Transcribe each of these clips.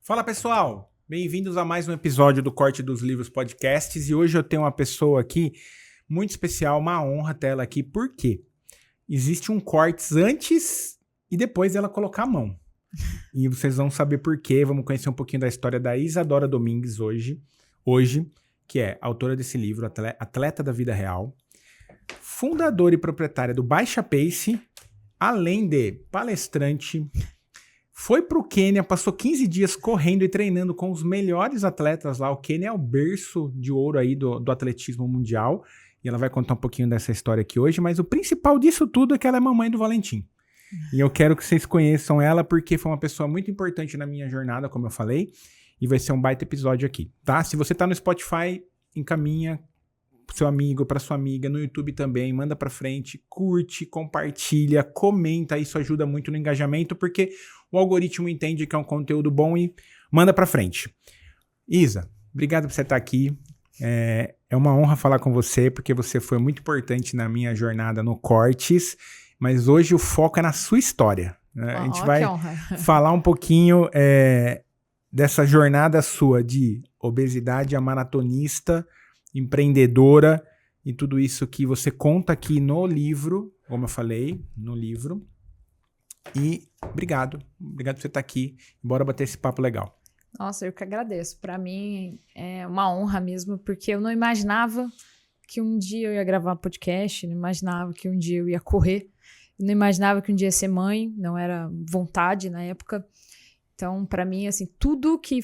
Fala pessoal, bem-vindos a mais um episódio do Corte dos Livros Podcasts e hoje eu tenho uma pessoa aqui muito especial, uma honra ter ela aqui, porque existe um cortes antes e depois dela colocar a mão. E vocês vão saber por quê, vamos conhecer um pouquinho da história da Isadora Domingues hoje, que é autora desse livro, Atleta da Vida Real, fundadora e proprietária do Baixa Pace, além de palestrante. Foi pro Quênia, passou 15 dias correndo e treinando com os melhores atletas lá. O Quênia é o berço de ouro aí do atletismo mundial. E ela vai contar um pouquinho dessa história aqui hoje. Mas o principal disso tudo é que ela é mamãe do Valentim. E eu quero que vocês conheçam ela porque foi uma pessoa muito importante na minha jornada, como eu falei. E vai ser um baita episódio aqui, tá? Se você tá no Spotify, encaminha pro seu amigo, pra sua amiga, no YouTube também, manda pra frente, curte, compartilha, comenta, isso ajuda muito no engajamento, porque o algoritmo entende que é um conteúdo bom e manda pra frente. Isa, obrigado por você estar aqui, é uma honra falar com você, porque você foi muito importante na minha jornada no Cortes, mas hoje o foco é na sua história, né? A gente vai falar um pouquinho dessa jornada sua de obesidade a maratonista, empreendedora e tudo isso que você conta aqui no livro, como eu falei, no livro. E obrigado por você estar aqui. Bora bater esse papo legal. Nossa, eu que agradeço. Para mim é uma honra mesmo, porque eu não imaginava que um dia eu ia gravar um podcast, não imaginava que um dia eu ia correr, não imaginava que um dia ia ser mãe, não era vontade na época. Então, para mim, assim, tudo que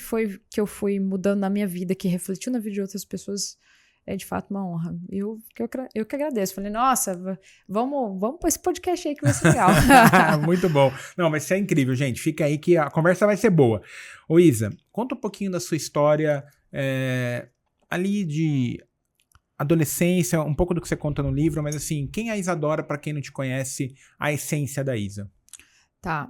eu fui mudando na minha vida, que refletiu na vida de outras pessoas, é de fato uma honra. Eu que agradeço. Falei, nossa, vamos para esse podcast aí que vai ser legal. Muito bom. Não, mas isso é incrível, gente. Fica aí que a conversa vai ser boa. Ô Isa, conta um pouquinho da sua história ali de adolescência, um pouco do que você conta no livro, mas assim, quem é a Isadora, para quem não te conhece, a essência da Isa? Tá,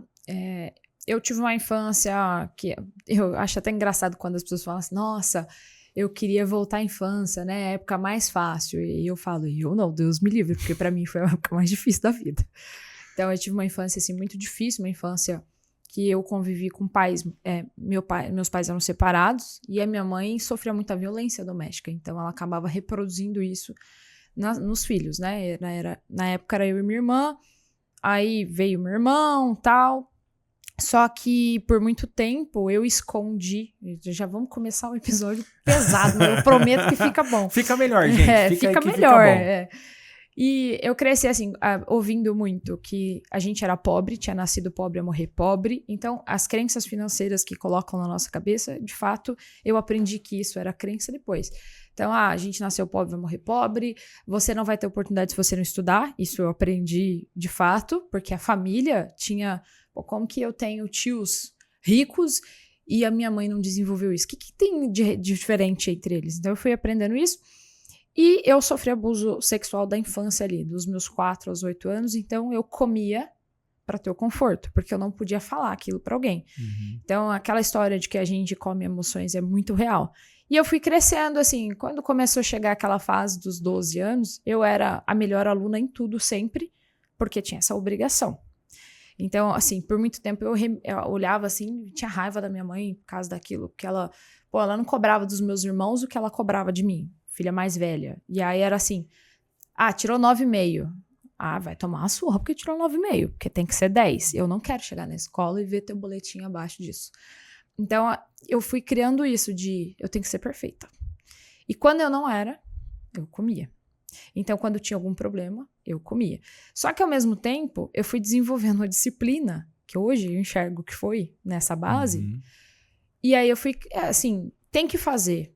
eu tive uma infância que eu acho até engraçado quando as pessoas falam assim, nossa, eu queria voltar à infância, né, a época mais fácil, e eu falo, eu não, Deus me livre, porque pra mim foi a época mais difícil da vida. Então eu tive uma infância assim muito difícil, uma infância que eu convivi com pais, meus pais eram separados, e a minha mãe sofria muita violência doméstica, então ela acabava reproduzindo isso nos filhos, né, na época era eu e minha irmã, aí veio meu irmão, tal. Só que por muito tempo eu escondi. Já vamos começar um episódio pesado, mas eu prometo que fica bom. Fica melhor, gente. Fica melhor. Fica bom. E eu cresci assim, ouvindo muito que a gente era pobre, tinha nascido pobre, ia morrer pobre. Então, as crenças financeiras que colocam na nossa cabeça, de fato, eu aprendi que isso era crença depois. Então, a gente nasceu pobre, vai morrer pobre. Você não vai ter oportunidade se você não estudar. Isso eu aprendi de fato, porque a família tinha... Como que eu tenho tios ricos e a minha mãe não desenvolveu isso? O que tem de diferente entre eles? Então, eu fui aprendendo isso. E eu sofri abuso sexual da infância ali, dos meus 4 aos 8 anos. Então, eu comia para ter o conforto, porque eu não podia falar aquilo para alguém. Uhum. Então, aquela história de que a gente come emoções é muito real. E eu fui crescendo, assim, quando começou a chegar aquela fase dos 12 anos, eu era a melhor aluna em tudo sempre, porque tinha essa obrigação. Então, assim, por muito tempo eu olhava assim, tinha raiva da minha mãe por causa daquilo, porque ela não cobrava dos meus irmãos o que ela cobrava de mim, filha mais velha. E aí era assim, tirou 9,5. Vai tomar uma surra porque tirou 9,5, porque tem que ser 10. Eu não quero chegar na escola e ver teu boletim abaixo disso. Então, eu fui criando isso de, eu tenho que ser perfeita. E quando eu não era, eu comia. Então, quando tinha algum problema, eu comia. Só que, ao mesmo tempo, eu fui desenvolvendo uma disciplina, que hoje eu enxergo que foi nessa base. Uhum. E aí eu fui, assim, tem que fazer.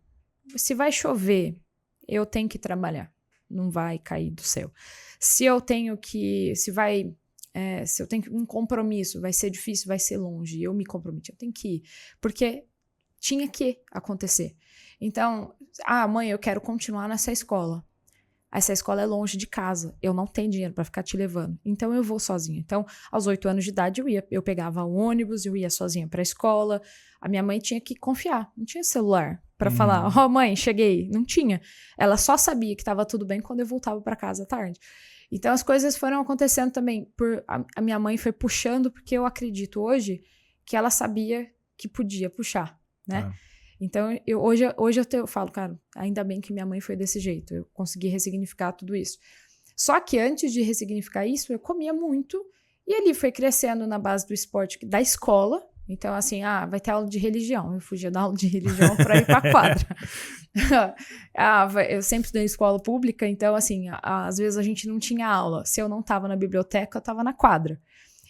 Se vai chover, eu tenho que trabalhar. Não vai cair do céu. Se eu tenho um compromisso, vai ser difícil, vai ser longe, eu me comprometi, eu tenho que ir. Porque tinha que acontecer. Então, mãe, eu quero continuar nessa escola. Essa escola é longe de casa, eu não tenho dinheiro para ficar te levando, então eu vou sozinha. Então, aos 8 anos de idade, eu pegava o ônibus, eu ia sozinha para a escola. A minha mãe tinha que confiar, não tinha celular para falar, mãe, cheguei, não tinha. Ela só sabia que estava tudo bem quando eu voltava para casa à tarde. Então, as coisas foram acontecendo também, a minha mãe foi puxando, porque eu acredito hoje que ela sabia que podia puxar, né? Tá. Então, hoje eu falo, cara, ainda bem que minha mãe foi desse jeito. Eu consegui ressignificar tudo isso. Só que antes de ressignificar isso, eu comia muito. E ali foi crescendo na base do esporte da escola. Então, assim, vai ter aula de religião. Eu fugia da aula de religião para ir para quadra. Eu sempre estudei em escola pública, então, assim, às vezes a gente não tinha aula. Se eu não estava na biblioteca, eu estava na quadra.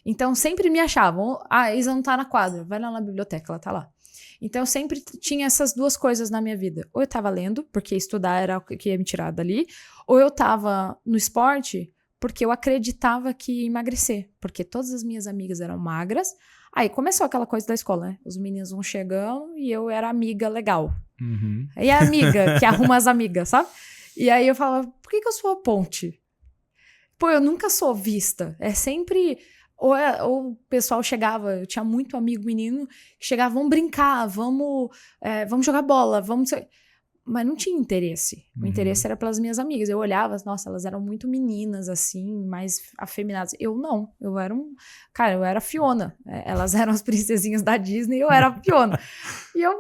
Então, sempre me achavam, a Isa não tá na quadra, vai lá na biblioteca, ela tá lá. Então, eu sempre tinha essas duas coisas na minha vida. Ou eu tava lendo, porque estudar era o que ia me tirar dali, ou eu tava no esporte, porque eu acreditava que ia emagrecer. Porque todas as minhas amigas eram magras. Aí começou aquela coisa da escola, né? Os meninos vão chegando e eu era amiga legal. Uhum. E a amiga, que arruma as amigas, sabe? E aí eu falava, por que eu sou a ponte? Pô, eu nunca sou vista. É sempre... Ou o pessoal chegava, eu tinha muito amigo menino, que chegava, vamos brincar, vamos jogar bola, vamos... Mas não tinha interesse. O interesse era pelas minhas amigas. Eu olhava, nossa, elas eram muito meninas, assim, mais afeminadas. Eu não, eu era a Fiona. Elas eram as princesinhas da Disney, eu era a Fiona. E eu,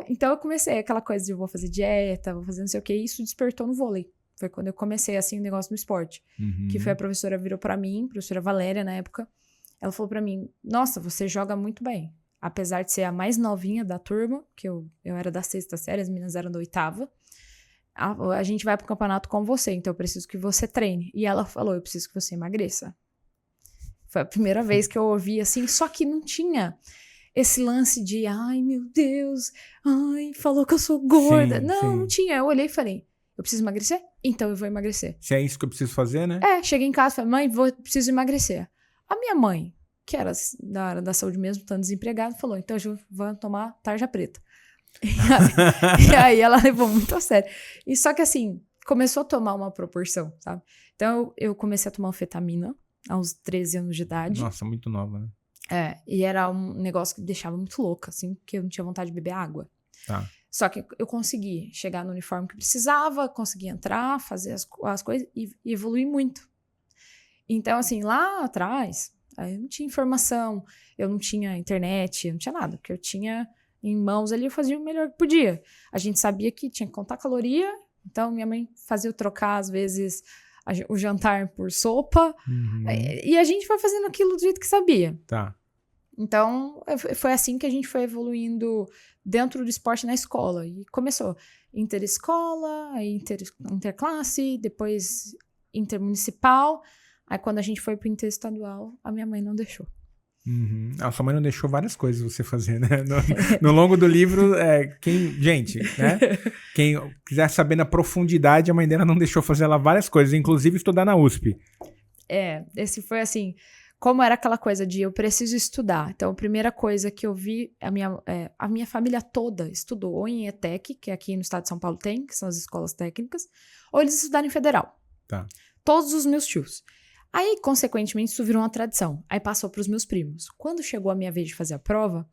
então eu comecei aquela coisa de eu vou fazer dieta, vou fazer não sei o quê, e isso despertou no vôlei. Foi quando eu comecei, assim, o negócio no esporte. Que foi a professora virou pra mim, a professora Valéria, na época. Ela falou pra mim, nossa, você joga muito bem. Apesar de ser a mais novinha da turma, que eu era da 6ª série, as meninas eram da 8ª. A gente vai pro campeonato com você, então eu preciso que você treine. E ela falou, eu preciso que você emagreça. Foi a primeira vez que eu ouvi, assim, só que não tinha esse lance de, ai, meu Deus, ai, falou que eu sou gorda. Sim, não tinha. Eu olhei e falei, eu preciso emagrecer? Então eu vou emagrecer. Se é isso que eu preciso fazer, né? Cheguei em casa e falei, mãe, preciso emagrecer. A minha mãe, que era da área da saúde mesmo, estando desempregada, falou, então eu vou tomar tarja preta. E aí ela levou muito a sério. E só que assim, começou a tomar uma proporção, sabe? Então eu comecei a tomar anfetamina aos 13 anos de idade. Nossa, muito nova, né? E era um negócio que me deixava muito louca, assim, porque eu não tinha vontade de beber água. Tá. Só que eu consegui chegar no uniforme que precisava, consegui entrar, fazer as coisas e evoluir muito. Então, assim, lá atrás, eu não tinha informação, eu não tinha internet, eu não tinha nada, porque eu tinha em mãos ali, eu fazia o melhor que podia. A gente sabia que tinha que contar caloria, então minha mãe fazia eu trocar, às vezes, o jantar por sopa, e a gente foi fazendo aquilo do jeito que sabia. Tá. Então, foi assim que a gente foi evoluindo dentro do esporte na escola. E começou interescola, aí interclasse, depois intermunicipal. Aí, quando a gente foi pro interestadual, a minha mãe não deixou. A sua mãe não deixou várias coisas você fazer, né? No longo do livro, gente, né? Quem quiser saber na profundidade, a mãe dela não deixou fazer ela várias coisas, inclusive estudar na USP. Esse foi assim, como era aquela coisa de eu preciso estudar. Então, a primeira coisa que eu vi, a minha família toda estudou ou em ETEC, que aqui no estado de São Paulo tem, que são as escolas técnicas, ou eles estudaram em federal. Tá. Todos os meus tios. Aí, consequentemente, isso virou uma tradição. Aí passou para os meus primos. Quando chegou a minha vez de fazer a prova,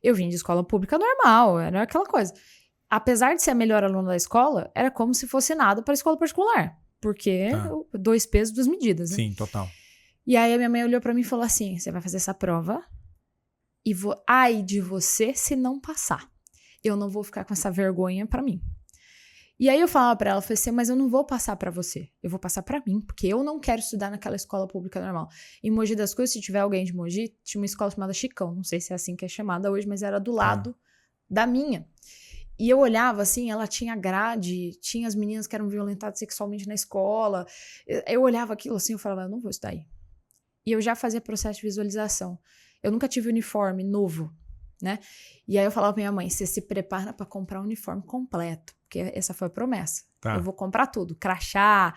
eu vim de escola pública normal, era aquela coisa. Apesar de ser a melhor aluna da escola, era como se fosse nada para a escola particular. Porque 2 pesos, 2 medidas, né? Sim, total. E aí a minha mãe olhou para mim e falou assim, você vai fazer essa prova e ai de você se não passar. Eu não vou ficar com essa vergonha para mim. E aí eu falava pra ela, falei assim, mas eu não vou passar pra você, eu vou passar pra mim, porque eu não quero estudar naquela escola pública normal. Em Mogi das Cruzes, se tiver alguém de Mogi, tinha uma escola chamada Chicão, não sei se é assim que é chamada hoje, mas era do lado da minha. E eu olhava assim, ela tinha grade, tinha as meninas que eram violentadas sexualmente na escola. Eu olhava aquilo assim, eu falava, eu não vou estudar aí. E eu já fazia processo de visualização. Eu nunca tive uniforme novo, né? E aí eu falava pra minha mãe, você se prepara pra comprar um uniforme completo, porque essa foi a promessa. Tá. Eu vou comprar tudo, crachá,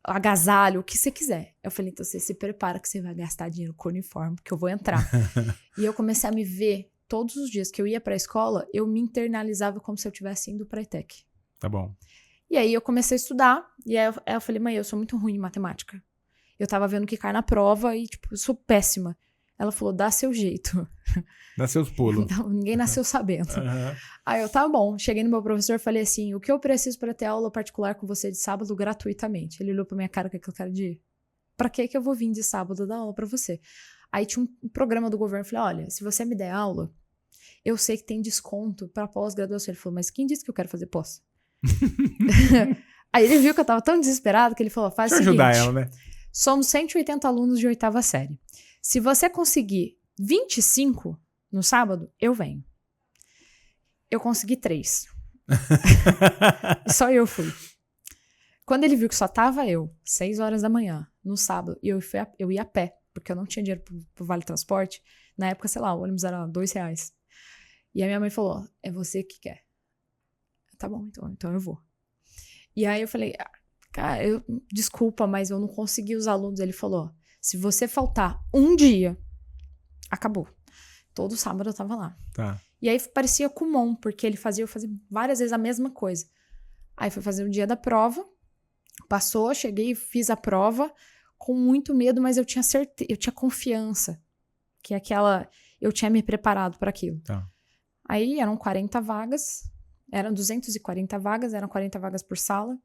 agasalho, o que você quiser. Eu falei, então você se prepara que você vai gastar dinheiro com o uniforme, porque eu vou entrar. E eu comecei a me ver todos os dias que eu ia pra escola, eu me internalizava como se eu tivesse indo pra ETEC. Tá bom. E aí eu comecei a estudar, e aí eu falei, mãe, eu sou muito ruim em matemática. Eu tava vendo que cai na prova e, tipo, eu sou péssima. Ela falou, dá seu jeito. Dá seus pulos. Então, ninguém nasceu sabendo. Uhum. Aí eu, tá bom. Cheguei no meu professor e falei assim, o que eu preciso pra ter aula particular com você de sábado gratuitamente? Ele olhou pra minha cara com aquele cara de, pra que eu vou vir de sábado dar aula pra você? Aí tinha um programa do governo, eu falei, olha, se você me der aula, eu sei que tem desconto pra pós-graduação. Ele falou, mas quem disse que eu quero fazer pós? Aí ele viu que eu tava tão desesperado que ele falou, faz o seguinte. Deixa eu ajudar ela, né? Somos 180 alunos de 8ª série. Se você conseguir 25 no sábado, eu venho. Eu consegui 3. Só eu fui. Quando ele viu que só tava eu, 6 horas da manhã, no sábado, e eu ia a pé, porque eu não tinha dinheiro pro Vale Transporte. Na época, sei lá, o ônibus era R$2. E a minha mãe falou, é você que quer. Tá bom, então eu vou. E aí eu falei, cara, desculpa, mas eu não consegui os alunos. Ele falou, se você faltar um dia, acabou. Todo sábado eu tava lá. Tá. E aí parecia Kumon, porque eu fazia várias vezes a mesma coisa. Aí fui fazer o dia da prova, passou, cheguei, fiz a prova com muito medo, mas eu tinha certeza, eu tinha confiança que eu tinha me preparado para aquilo. Tá. Aí eram 40 vagas, eram 240 vagas, eram 40 vagas por sala.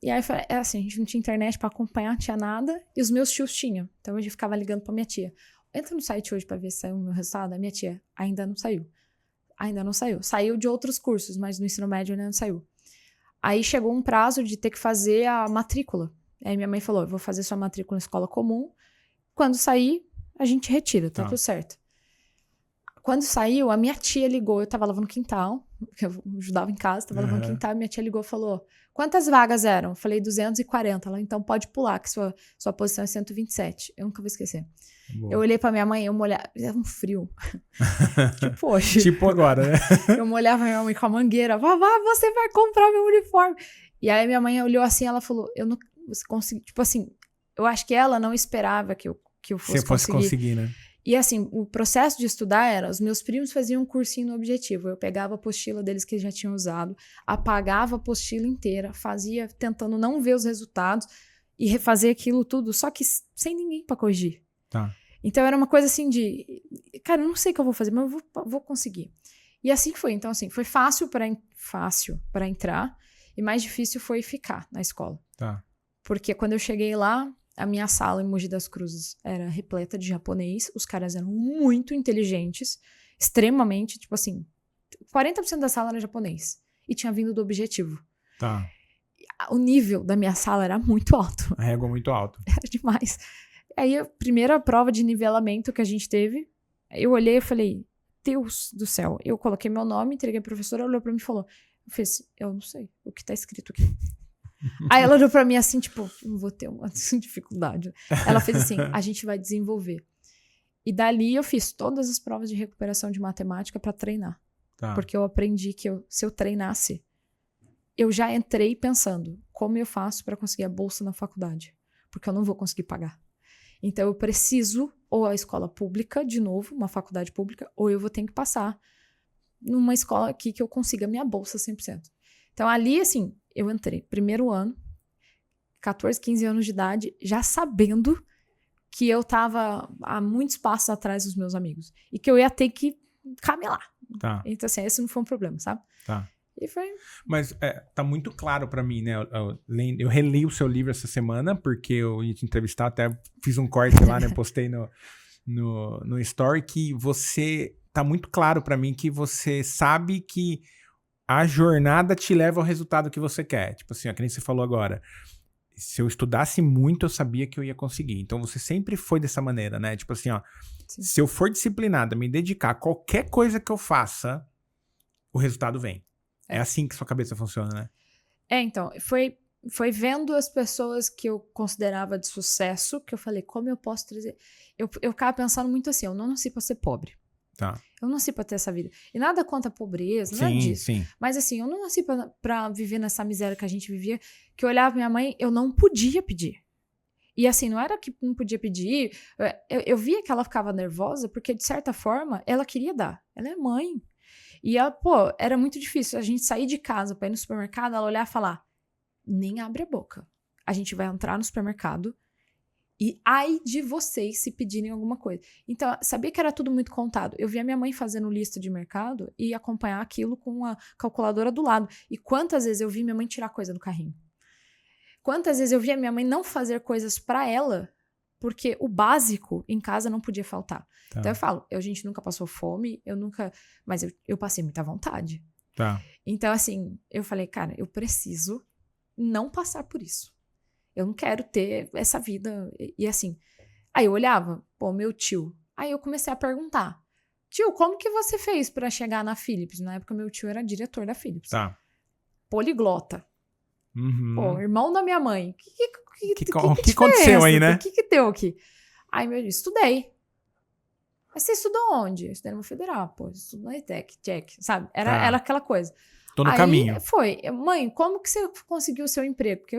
E aí assim, a gente não tinha internet para acompanhar, não tinha nada, e os meus tios tinham. Então a gente ficava ligando pra minha tia. Entra no site hoje pra ver se saiu o meu resultado. A minha tia, ainda não saiu. Ainda não saiu. Saiu de outros cursos, mas no ensino médio ainda não saiu. Aí chegou um prazo de ter que fazer a matrícula. Aí minha mãe falou, eu vou fazer sua matrícula na escola comum. Quando sair, a gente retira, tá tudo certo. Quando saiu, a minha tia ligou, eu tava lavando o quintal, eu ajudava em casa, tava lavando o quintal, minha tia ligou e falou, quantas vagas eram? Eu falei, 240. Ela, então pode pular, que sua posição é 127. Eu nunca vou esquecer. Boa. Eu olhei pra minha mãe, eu molhava, era um frio. Tipo hoje. Tipo agora, né? Eu molhava minha mãe com a mangueira, vovó, você vai comprar meu uniforme. E aí minha mãe olhou assim, ela falou, eu não consegui, tipo assim, eu acho que ela não esperava que eu fosse conseguir, né? E assim, o processo de estudar era, os meus primos faziam um cursinho no Objetivo, eu pegava a apostila deles que eles já tinham usado, apagava a apostila inteira, fazia, tentando não ver os resultados e refazer aquilo tudo, só que sem ninguém pra corrigir. Tá. Então era uma coisa assim de, cara, eu não sei o que eu vou fazer, mas eu vou conseguir. E assim foi, então assim, foi fácil para entrar e mais difícil foi ficar na escola. Tá. Porque quando eu cheguei lá, a minha sala em Mogi das Cruzes era repleta de japonês, os caras eram muito inteligentes, extremamente, tipo assim, 40% da sala era japonês e tinha vindo do Objetivo. Tá. O nível da minha sala era muito alto. A régua muito alta. Era demais. Aí a primeira prova de nivelamento que a gente teve, eu olhei e falei, Deus do céu. Eu coloquei meu nome, entreguei a professora, ela olhou pra mim e falou, eu não sei o que tá escrito aqui. Aí ela olhou pra mim assim, tipo, não vou ter uma dificuldade. Ela fez assim, a gente vai desenvolver. E dali eu fiz todas as provas de recuperação de matemática pra treinar. Tá. Porque eu aprendi que se eu treinasse, eu já entrei pensando, como eu faço pra conseguir a bolsa na faculdade? Porque eu não vou conseguir pagar. Então eu preciso, ou a escola pública, de novo, uma faculdade pública, ou eu vou ter que passar numa escola aqui que eu consiga minha bolsa 100%. Então ali, assim, eu entrei, primeiro ano, 14, 15 anos de idade, já sabendo que eu tava há muitos passos atrás dos meus amigos. E que eu ia ter que camelar. Tá. Então, assim, esse não foi um problema, sabe? Tá. E foi... Mas tá muito claro pra mim, né? Eu reli o seu livro essa semana, porque eu ia te entrevistar, até fiz um corte lá, né? Postei no story, que você... Tá muito claro pra mim que você sabe que a jornada te leva ao resultado que você quer. Tipo assim, que nem você falou agora. Se eu estudasse muito, eu sabia que eu ia conseguir. Então, você sempre foi dessa maneira, né? Tipo assim, ó. Sim. Se eu for disciplinada, me dedicar a qualquer coisa que eu faça, o resultado vem. É assim que sua cabeça funciona, né? Então, foi vendo as pessoas que eu considerava de sucesso que eu falei, como eu posso trazer... Eu ficava pensando muito assim, eu não nasci pra ser pobre. Tá. Eu não nasci pra ter essa vida. E nada contra a pobreza, nada disso. Sim. Mas assim, eu não nasci pra viver nessa miséria que a gente vivia, que eu olhava pra minha mãe, eu não podia pedir. E assim, não era que não podia pedir, eu via que ela ficava nervosa, porque de certa forma, ela queria dar. Ela é mãe. E ela, era muito difícil a gente sair de casa pra ir no supermercado, ela olhar e falar, nem abre a boca. A gente vai entrar no supermercado e ai de vocês se pedirem alguma coisa. Então, sabia que era tudo muito contado. Eu via minha mãe fazendo lista de mercado e acompanhar aquilo com a calculadora do lado. E quantas vezes eu vi minha mãe tirar coisa do carrinho? Quantas vezes eu via minha mãe não fazer coisas pra ela porque o básico em casa não podia faltar. Tá. Então eu falo, a gente nunca passou fome, mas eu passei muita vontade. Tá. Então, assim, eu falei, cara, eu preciso não passar por isso. Eu não quero ter essa vida. E assim, aí eu olhava, pô, meu tio. Aí eu comecei a perguntar, tio, como que você fez pra chegar na Philips? Na época, meu tio era diretor da Philips. Tá. Poliglota. Uhum. Pô, irmão da minha mãe. O que aconteceu aí, né? O que deu aqui? Aí eu estudei. Mas você estudou onde? Eu estudei numa federal, pô. Estudei na ETEC, check, sabe? Era aquela coisa. Tô no aí caminho. Foi. Mãe, como que você conseguiu o seu emprego? Porque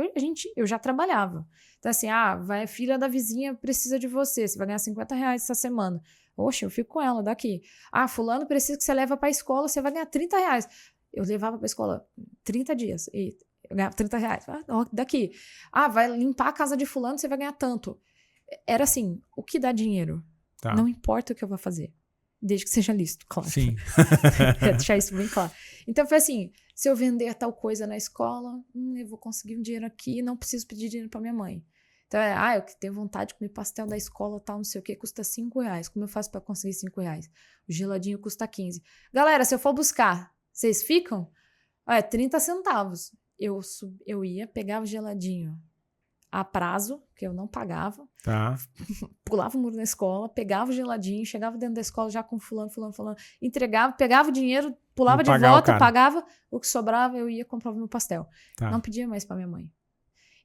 eu já trabalhava. Então assim, vai, filha da vizinha precisa de você. Você vai ganhar R$50 essa semana. Oxe, eu fico com ela daqui. Fulano precisa que você leva pra escola, você vai ganhar R$30. Eu levava pra escola 30 dias. E eu ganhava R$30. Daqui. Vai limpar a casa de fulano, você vai ganhar tanto. Era assim, o que dá dinheiro? Tá. Não importa o que eu vou fazer. Desde que seja lícito, claro. Sim. Deixar isso bem claro. Então foi assim, se eu vender tal coisa na escola, eu vou conseguir um dinheiro aqui e não preciso pedir dinheiro pra minha mãe. Então eu tenho vontade de comer pastel da escola, tal, não sei o que, custa R$5. Como eu faço pra conseguir R$5? O geladinho custa 15. Galera, se eu for buscar, vocês ficam? 30 centavos. Eu ia, pegava o geladinho a prazo, que eu não pagava. Tá. Pulava o muro na escola, pegava o geladinho, chegava dentro da escola já com fulano, entregava, pegava o dinheiro, pulava de volta, pagava, o que sobrava eu ia, comprava meu pastel. Tá. Não pedia mais pra minha mãe.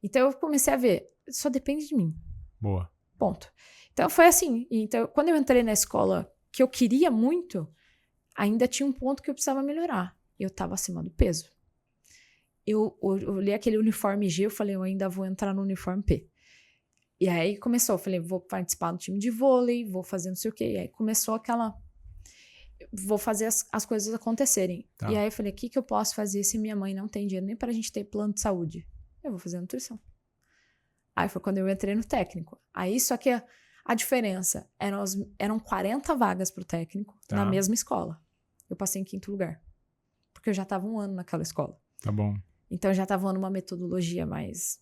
Então eu comecei a ver, só depende de mim. Boa. Ponto. Então foi assim. Então quando eu entrei na escola que eu queria muito, ainda tinha um ponto que eu precisava melhorar. Eu tava acima do peso. Eu olhei aquele uniforme G, eu falei, eu ainda vou entrar no uniforme P. E aí começou, eu falei, vou participar do time de vôlei, vou fazer não sei o quê. E aí começou vou fazer as coisas acontecerem. Tá. E aí eu falei, o que eu posso fazer se minha mãe não tem dinheiro nem pra gente ter plano de saúde? Eu vou fazer nutrição. Aí foi quando eu entrei no técnico. Aí só que a diferença, eram 40 vagas pro técnico na mesma escola. Eu passei em 5º lugar. Porque eu já tava 1 ano naquela escola. Tá bom. Então eu já tava numa metodologia mais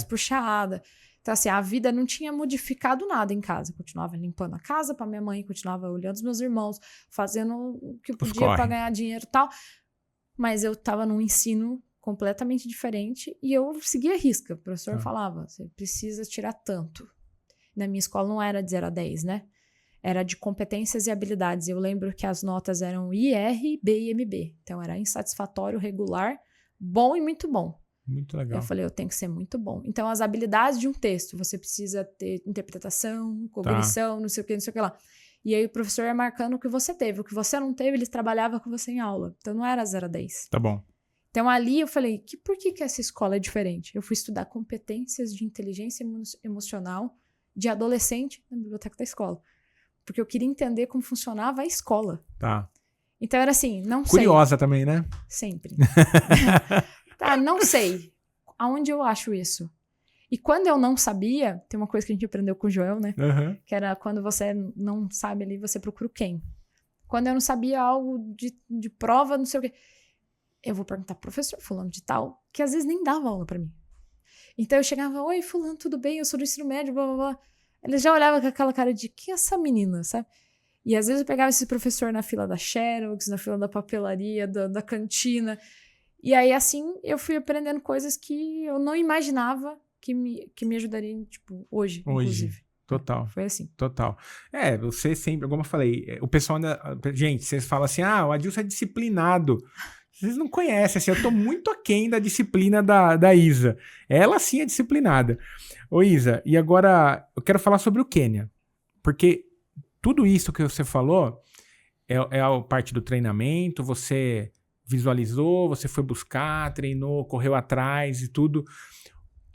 puxada. Então, assim, a vida não tinha modificado nada em casa. Eu continuava limpando a casa pra minha mãe, continuava olhando os meus irmãos, fazendo o que eu podia pra ganhar dinheiro e tal. Mas eu tava num ensino completamente diferente e eu seguia a risca. O professor falava, você precisa tirar tanto. Na minha escola não era de 0 a 10, né? Era de competências e habilidades. Eu lembro que as notas eram IR, B e MB. Então era insatisfatório, regular, bom e muito bom. Muito legal. Eu falei, eu tenho que ser muito bom. Então, as habilidades de um texto, você precisa ter interpretação, cognição, não sei o que lá. E aí o professor ia marcando o que você teve. O que você não teve, ele trabalhava com você em aula. Então, não era 0 a 10. Tá bom. Então, ali eu falei, por que essa escola é diferente? Eu fui estudar competências de inteligência emocional de adolescente na biblioteca da escola. Porque eu queria entender como funcionava a escola. Tá. Então, era assim, não sei. Curiosa também, né? Sempre. Não sei. Aonde eu acho isso? E quando eu não sabia, tem uma coisa que a gente aprendeu com o Joel, né? Uhum. Que era quando você não sabe ali, você procura o quem. Quando eu não sabia algo de prova, não sei o quê, eu vou perguntar pro professor fulano de tal, que às vezes nem dava aula pra mim. Então eu chegava, oi fulano, tudo bem? Eu sou do ensino médio, blá, blá, blá. Ele já olhava com aquela cara de, quem é essa menina, sabe? E às vezes eu pegava esse professor na fila da Xerox, na fila da papelaria, da cantina. E aí, assim, eu fui aprendendo coisas que eu não imaginava que me ajudariam, tipo, hoje, inclusive. Total. Foi assim. Total. Você sempre, como eu falei, o pessoal ainda... Gente, vocês falam assim, o Adilson é disciplinado. Vocês não conhecem, assim, eu tô muito aquém da disciplina da Isa. Ela, sim, é disciplinada. Ô, Isa, e agora eu quero falar sobre o Quênia. Porque tudo isso que você falou é a parte do treinamento, você visualizou, você foi buscar, treinou, correu atrás e tudo.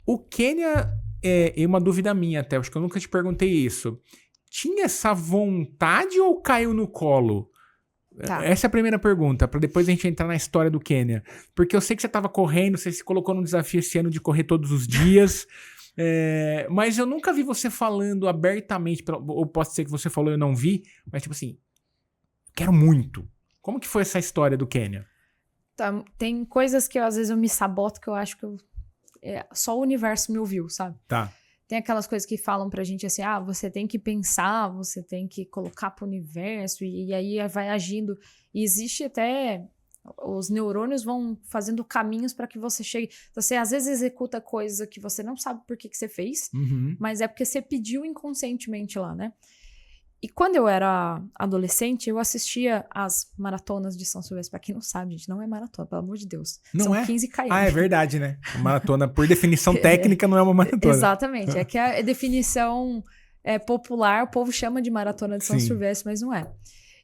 O Quênia, é uma dúvida minha até, acho que eu nunca te perguntei isso. Tinha essa vontade ou caiu no colo? Tá. Essa é a primeira pergunta, para depois a gente entrar na história do Quênia. Porque eu sei que você estava correndo, você se colocou no desafio esse ano de correr todos os dias, mas eu nunca vi você falando abertamente, ou pode ser que você falou e eu não vi, mas tipo assim, quero muito. Como que foi essa história do Quênia? Tá, tem coisas que às vezes eu me saboto que eu acho que só o universo me ouviu, sabe? Tá. Tem aquelas coisas que falam pra gente assim, você tem que pensar, você tem que colocar pro universo, e aí vai agindo. E existe até... Os neurônios vão fazendo caminhos para que você chegue... Você às vezes executa coisa que você não sabe por que você fez, mas é porque você pediu inconscientemente lá, né? E quando eu era adolescente, eu assistia às maratonas de São Silvestre. Pra quem não sabe, gente, não é maratona, pelo amor de Deus. Não São é? 15 km. É verdade, né? Maratona, por definição técnica, não é uma maratona. Exatamente. É que a definição popular, o povo chama de maratona de São Silvestre, mas não é.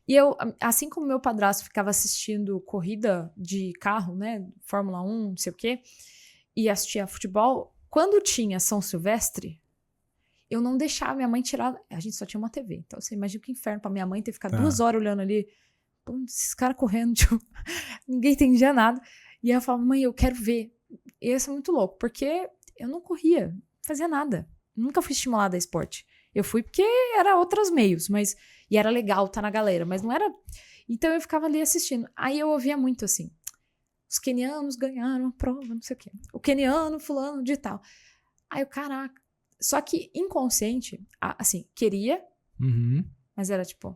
E eu, assim como meu padrasto ficava assistindo corrida de carro, né? Fórmula 1, não sei o quê, e assistia futebol, quando tinha São Silvestre, eu não deixava minha mãe tirar... A gente só tinha uma TV. Então, você imagina que inferno pra minha mãe ter que ficar 2 horas olhando ali. Pô, esses caras correndo, tipo, ninguém entendia nada. E ela falava, mãe, eu quero ver. E isso é muito louco, porque eu não corria, não fazia nada. Nunca fui estimulada a esporte. Eu fui porque era outros meios, mas... E era legal estar na galera, mas não era... Então, eu ficava ali assistindo. Aí, eu ouvia muito assim, os quenianos ganharam a prova, não sei o quê. O queniano, fulano de tal. Aí, caraca. Só que inconsciente, assim, queria, mas era tipo,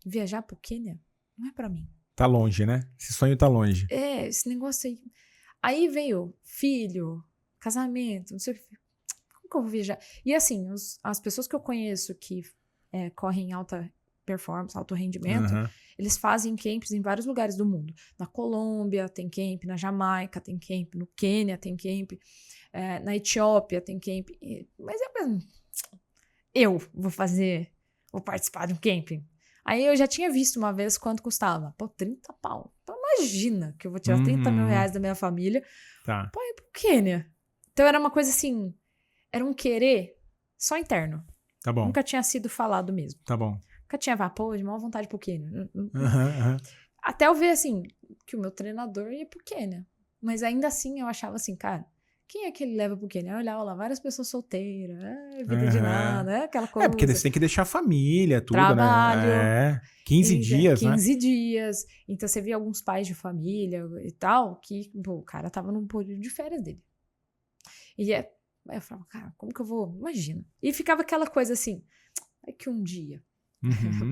viajar pro Quênia não é pra mim. Tá longe, né? Esse sonho tá longe. Esse negócio aí. Aí veio filho, casamento, não sei o que. Como que eu vou viajar? E assim, as pessoas que eu conheço que correm alta performance, alto rendimento, eles fazem camps em vários lugares do mundo. Na Colômbia tem camp, na Jamaica tem camp, no Quênia tem camp. Na Etiópia tem camp, mas eu vou participar de um camping. Aí eu já tinha visto uma vez quanto custava. Pô, 30 pau. Então imagina que eu vou tirar 30 mil reais da minha família pra ir pro Quênia. Então era uma coisa assim, era um querer só interno. Tá bom. Nunca tinha sido falado mesmo. Tá bom. Nunca tinha de maior vontade pro Quênia. Até eu ver assim, que o meu treinador ia pro Quênia. Mas ainda assim eu achava assim, cara, quem é que ele leva pro Quênia? Eu olhava lá, várias pessoas solteiras, vida de nada, aquela coisa. Porque você tem que deixar a família, tudo, trabalho, né? 15 dias, 15 né? dias. Então você via alguns pais de família e tal, que o cara tava num período de férias dele. E aí eu falava, cara, como que eu vou? Imagina. E ficava aquela coisa assim, vai que um dia.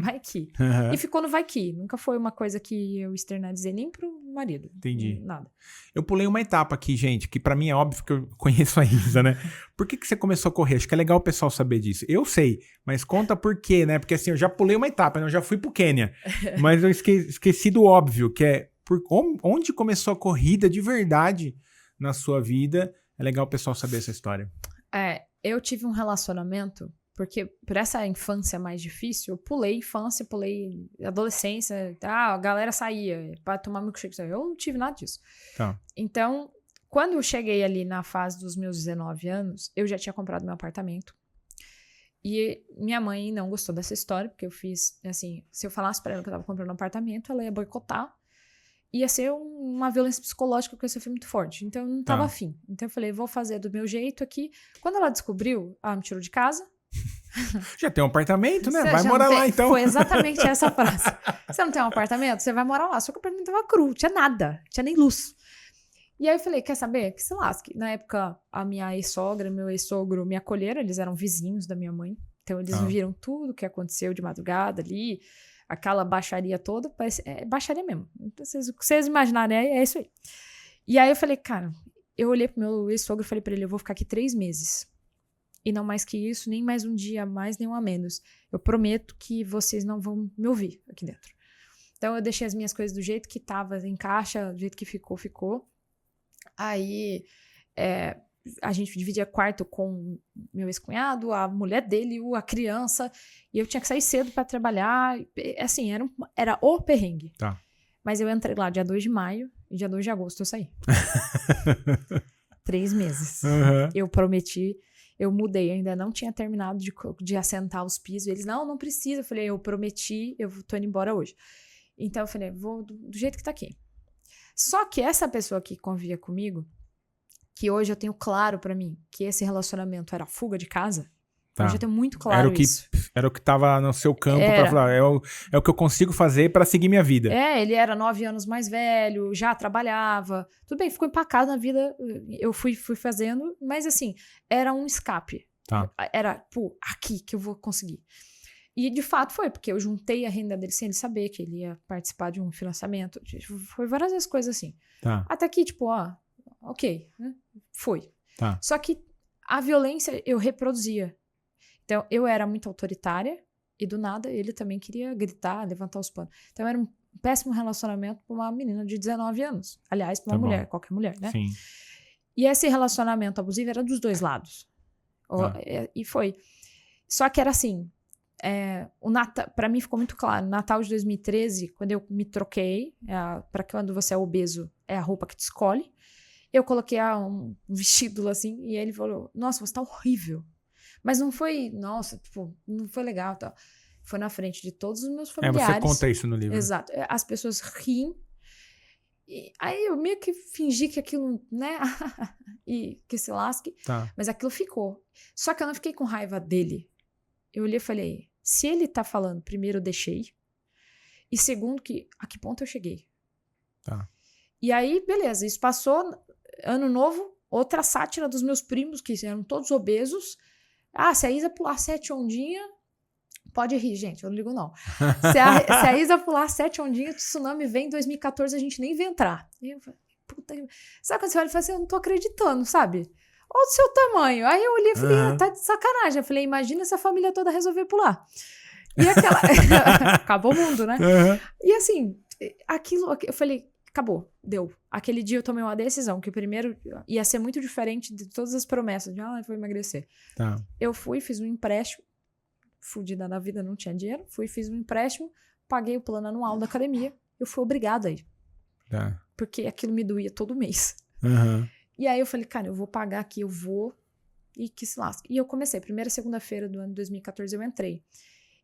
Vai que. E ficou no vai que. Nunca foi uma coisa que eu externalizei nem pro marido. Entendi. Nada. Eu pulei uma etapa aqui, gente, que pra mim é óbvio que eu conheço a Isa, né? Por que você começou a correr? Acho que é legal o pessoal saber disso. Eu sei, mas conta por quê, né? Porque assim, eu já pulei uma etapa, né? Eu já fui pro Quênia. Mas eu esqueci do óbvio, que é onde começou a corrida de verdade na sua vida. É legal o pessoal saber essa história. Eu tive um relacionamento, porque por essa infância mais difícil, eu pulei infância, pulei adolescência e tal, a galera saía pra tomar milkshake. Eu não tive nada disso. Tá. Então, quando eu cheguei ali na fase dos meus 19 anos, eu já tinha comprado meu apartamento. E minha mãe não gostou dessa história, porque eu fiz, assim, se eu falasse pra ela que eu tava comprando um apartamento, ela ia boicotar. Ia ser uma violência psicológica, porque isso foi muito forte. Então, eu não tava afim. Então, eu falei, vou fazer do meu jeito aqui. Quando ela descobriu, ela me tirou de casa. Já tem um apartamento, né? Vai morar lá, então. Foi exatamente essa frase. Você não tem um apartamento? Você vai morar lá. Só que o apartamento tava cru, tinha nada, tinha nem luz. E aí eu falei, quer saber? Que se lasque. Na época, a minha ex-sogra, meu ex-sogro me acolheram, eles eram vizinhos da minha mãe. Então, eles viram tudo que aconteceu de madrugada ali, aquela baixaria toda, baixaria mesmo. Então, vocês imaginarem, é isso aí. E aí eu falei, cara, eu olhei pro meu ex-sogro e falei pra ele, eu vou ficar aqui 3 meses. E não mais que isso, nem mais um dia a mais, nem um a menos. Eu prometo que vocês não vão me ouvir aqui dentro. Então, eu deixei as minhas coisas do jeito que tava, em caixa, do jeito que ficou, ficou. Aí, a gente dividia quarto com meu ex-cunhado, a mulher dele, a criança. E eu tinha que sair cedo pra trabalhar. Assim, era o perrengue. Tá. Mas eu entrei lá dia 2 de maio e dia 2 de agosto eu saí. 3 meses. Eu prometi... Eu mudei, ainda não tinha terminado de assentar os pisos. Eles, não precisa. Eu falei, eu prometi, eu tô indo embora hoje. Então, eu falei, vou do jeito que tá aqui. Só que essa pessoa que convivia comigo, que hoje eu tenho claro pra mim que esse relacionamento era fuga de casa, Tá. Eu já tenho muito claro isso. Era o que tava no seu campo Era. pra falar, é o que eu consigo fazer pra seguir minha vida. Ele era 9 anos mais velho, já trabalhava. Tudo bem, ficou empacado na vida, eu fui fazendo, mas assim, era um escape. Tá. Era, pô, aqui que eu vou conseguir. E de fato foi, porque eu juntei a renda dele sem ele saber que ele ia participar de um financiamento. Foi várias vezes coisas assim. Tá. Até que, tipo, ok, né? Foi. Tá. Só que a violência eu reproduzia. Então, eu era muito autoritária e do nada ele também queria gritar, levantar os panos. Então, era um péssimo relacionamento com uma menina de 19 anos. Aliás, para uma mulher, qualquer mulher, né? Sim. E esse relacionamento abusivo era dos dois lados. E foi. Só que era assim, o Natal, para mim ficou muito claro, no Natal de 2013, quando eu me troquei, para quando você é obeso, é a roupa que te escolhe, eu coloquei um vestido assim, e ele falou, nossa, você tá horrível. Mas não foi, nossa, tipo, não foi legal, tal. Foi na frente de todos os meus familiares. Você conta isso no livro. Exato. As pessoas riem. E aí eu meio que fingi que aquilo, né? E que se lasque. Tá. Mas aquilo ficou. Só que eu não fiquei com raiva dele. Eu olhei e falei, se ele tá falando, primeiro eu deixei. E segundo, a que ponto eu cheguei? Tá. E aí, beleza, isso passou. Ano novo, outra sátira dos meus primos, que eram todos obesos. Se a Isa pular 7 ondinhas, pode rir, gente, eu não ligo não. Se a Isa pular 7 ondinhas, o tsunami vem em 2014, a gente nem vai entrar. E eu falei, puta que... Sabe quando você olha e fala assim, eu não tô acreditando, sabe? Olha o seu tamanho. Aí eu olhei e falei, tá de sacanagem. Eu falei, imagina se a família toda resolver pular. E aquela... Acabou o mundo, né? E assim, aquilo, eu falei, acabou, deu. Aquele dia eu tomei uma decisão, que o primeiro ia ser muito diferente de todas as promessas, de eu vou emagrecer. Tá. Eu fui, fiz um empréstimo, fudida na vida, não tinha dinheiro, fiz um empréstimo, paguei o plano anual da academia, eu fui obrigada a ir. Tá. Porque aquilo me doía todo mês. E aí eu falei, cara, eu vou pagar aqui, eu vou, e que se lasque. E eu comecei, primeira segunda-feira do ano de 2014 eu entrei.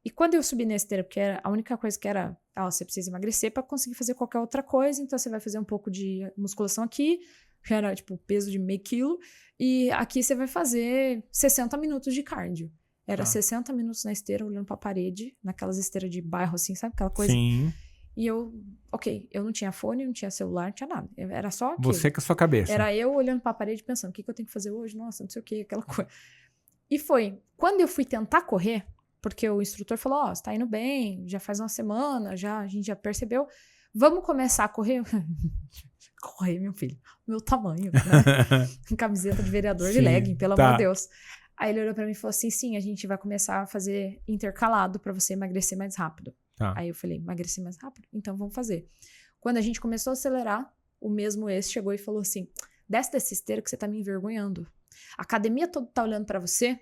E quando eu subi na esteira, porque era a única coisa que era, você precisa emagrecer para conseguir fazer qualquer outra coisa, então você vai fazer um pouco de musculação aqui, que era tipo peso de meio quilo, e aqui você vai fazer 60 minutos de cardio. Era 60 minutos na esteira, olhando pra parede, naquelas esteiras de bairro assim, sabe? Aquela coisa. Sim. E eu não tinha fone, não tinha celular, não tinha nada. Era só aquilo. Você com a sua cabeça. Era eu olhando pra parede pensando, o que eu tenho que fazer hoje? Nossa, não sei o que, aquela coisa. E foi. Quando eu fui tentar correr, porque o instrutor falou, você tá indo bem, já faz uma semana, a gente já percebeu. Vamos começar a correr? Correr, meu filho. Meu tamanho, né? Camiseta de vereador de legging, pelo amor de Deus. Aí ele olhou pra mim e falou assim, sim, a gente vai começar a fazer intercalado pra você emagrecer mais rápido. Tá. Aí eu falei, emagrecer mais rápido? Então vamos fazer. Quando a gente começou a acelerar, o mesmo ex chegou e falou assim, desce dessa esteira que você tá me envergonhando. A academia toda tá olhando pra você.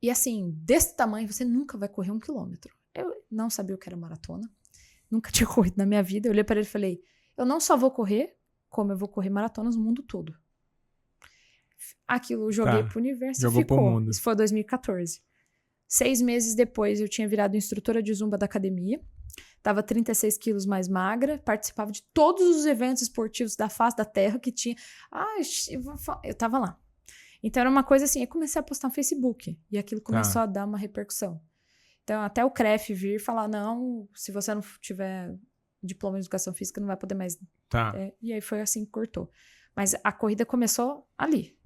E assim, desse tamanho, você nunca vai correr 1 quilômetro. Eu não sabia o que era maratona. Nunca tinha corrido na minha vida. Eu olhei para ele e falei, eu não só vou correr, como eu vou correr maratonas no mundo todo. Aquilo eu joguei pro universo e ficou. Pro mundo. Isso foi 2014. 6 meses depois, eu tinha virado instrutora de zumba da academia. Tava 36 quilos mais magra. Participava de todos os eventos esportivos da face da terra que tinha. Eu tava lá. Então era uma coisa assim, eu comecei a postar no Facebook e aquilo começou a dar uma repercussão. Então até o CREF vir falar, não, se você não tiver diploma de educação física não vai poder mais. E aí foi assim que cortou. Mas a corrida começou ali.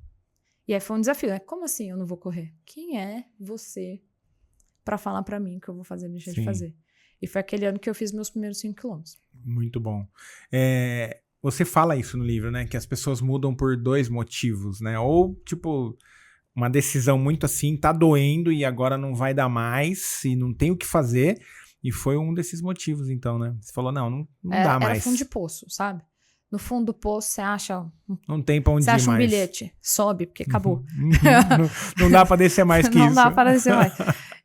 E aí foi um desafio, né? Como assim eu não vou correr? Quem é você pra falar pra mim que eu vou fazer, deixar de fazer? E foi aquele ano que eu fiz meus primeiros 5 quilômetros. Muito bom. Você fala isso no livro, né? Que as pessoas mudam por 2 motivos, né? Ou, tipo, uma decisão muito assim, tá doendo e agora não vai dar mais e não tem o que fazer. E foi um desses motivos, então, né? Você falou, não dá mais. Era fundo de poço, sabe? No fundo do poço, você acha... Não tem pra onde ir mais. Você acha um bilhete, sobe, porque acabou. Não dá pra descer mais que isso. Não dá pra descer mais.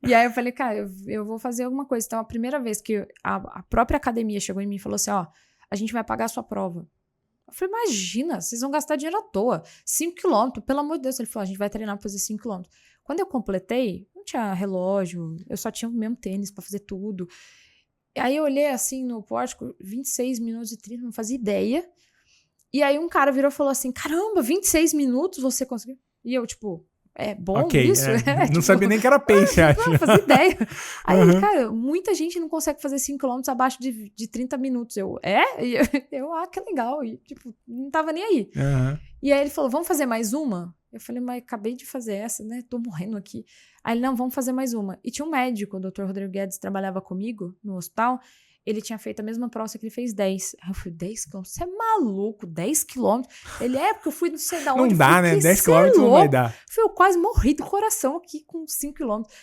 E aí eu falei, cara, eu vou fazer alguma coisa. Então, a primeira vez que a própria academia chegou em mim e falou assim, a gente vai pagar a sua prova. Eu falei, imagina, vocês vão gastar dinheiro à toa. 5 quilômetros, pelo amor de Deus. Ele falou, a gente vai treinar pra fazer 5 quilômetros. Quando eu completei, não tinha relógio, eu só tinha o mesmo tênis pra fazer tudo. E aí eu olhei assim no pórtico, 26 minutos e 30, não fazia ideia. E aí um cara virou e falou assim, caramba, 26 minutos você conseguiu? E eu, tipo, É bom Ok, isso? não Tipo, sabia nem que era pace, acho. não fazia ideia. Aí, Uhum. cara, muita gente não consegue fazer 5 km abaixo de 30 minutos. E eu, que legal. E, tipo, não tava nem aí. Uhum. E aí ele falou, vamos fazer mais uma? Eu falei, mas acabei de fazer essa, né? Tô morrendo aqui. Aí ele, não, vamos fazer mais uma. E tinha um médico, o Dr. Rodrigo Guedes, trabalhava comigo no hospital. Ele tinha feito a mesma prova, só que ele fez 10. Aí eu falei, 10 quilômetros? Você é maluco? 10 quilômetros? Ele, porque eu fui não sei da onde. Não dá, né? 10 quilômetros não vai dar. Eu quase morri do coração aqui com 5 quilômetros.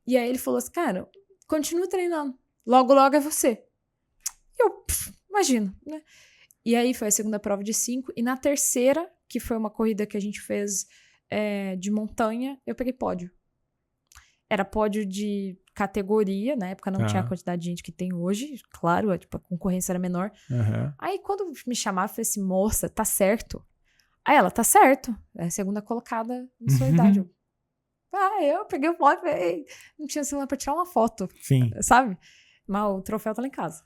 E aí ele falou assim, cara, continua treinando. Logo, logo é você. E eu, imagino, né? E aí foi a segunda prova de 5. E na terceira, que foi uma corrida que a gente fez de montanha, eu peguei pódio. Era pódio de categoria, na época não tinha a quantidade de gente que tem hoje, claro, tipo, a concorrência era menor. Uhum. Aí quando me chamaram, eu falei assim, moça, tá certo? Aí ela, tá certo, é a segunda colocada na sua idade. Eu peguei o pódio, não tinha celular pra tirar uma foto, Sim. sabe? Mas o troféu tá lá em casa.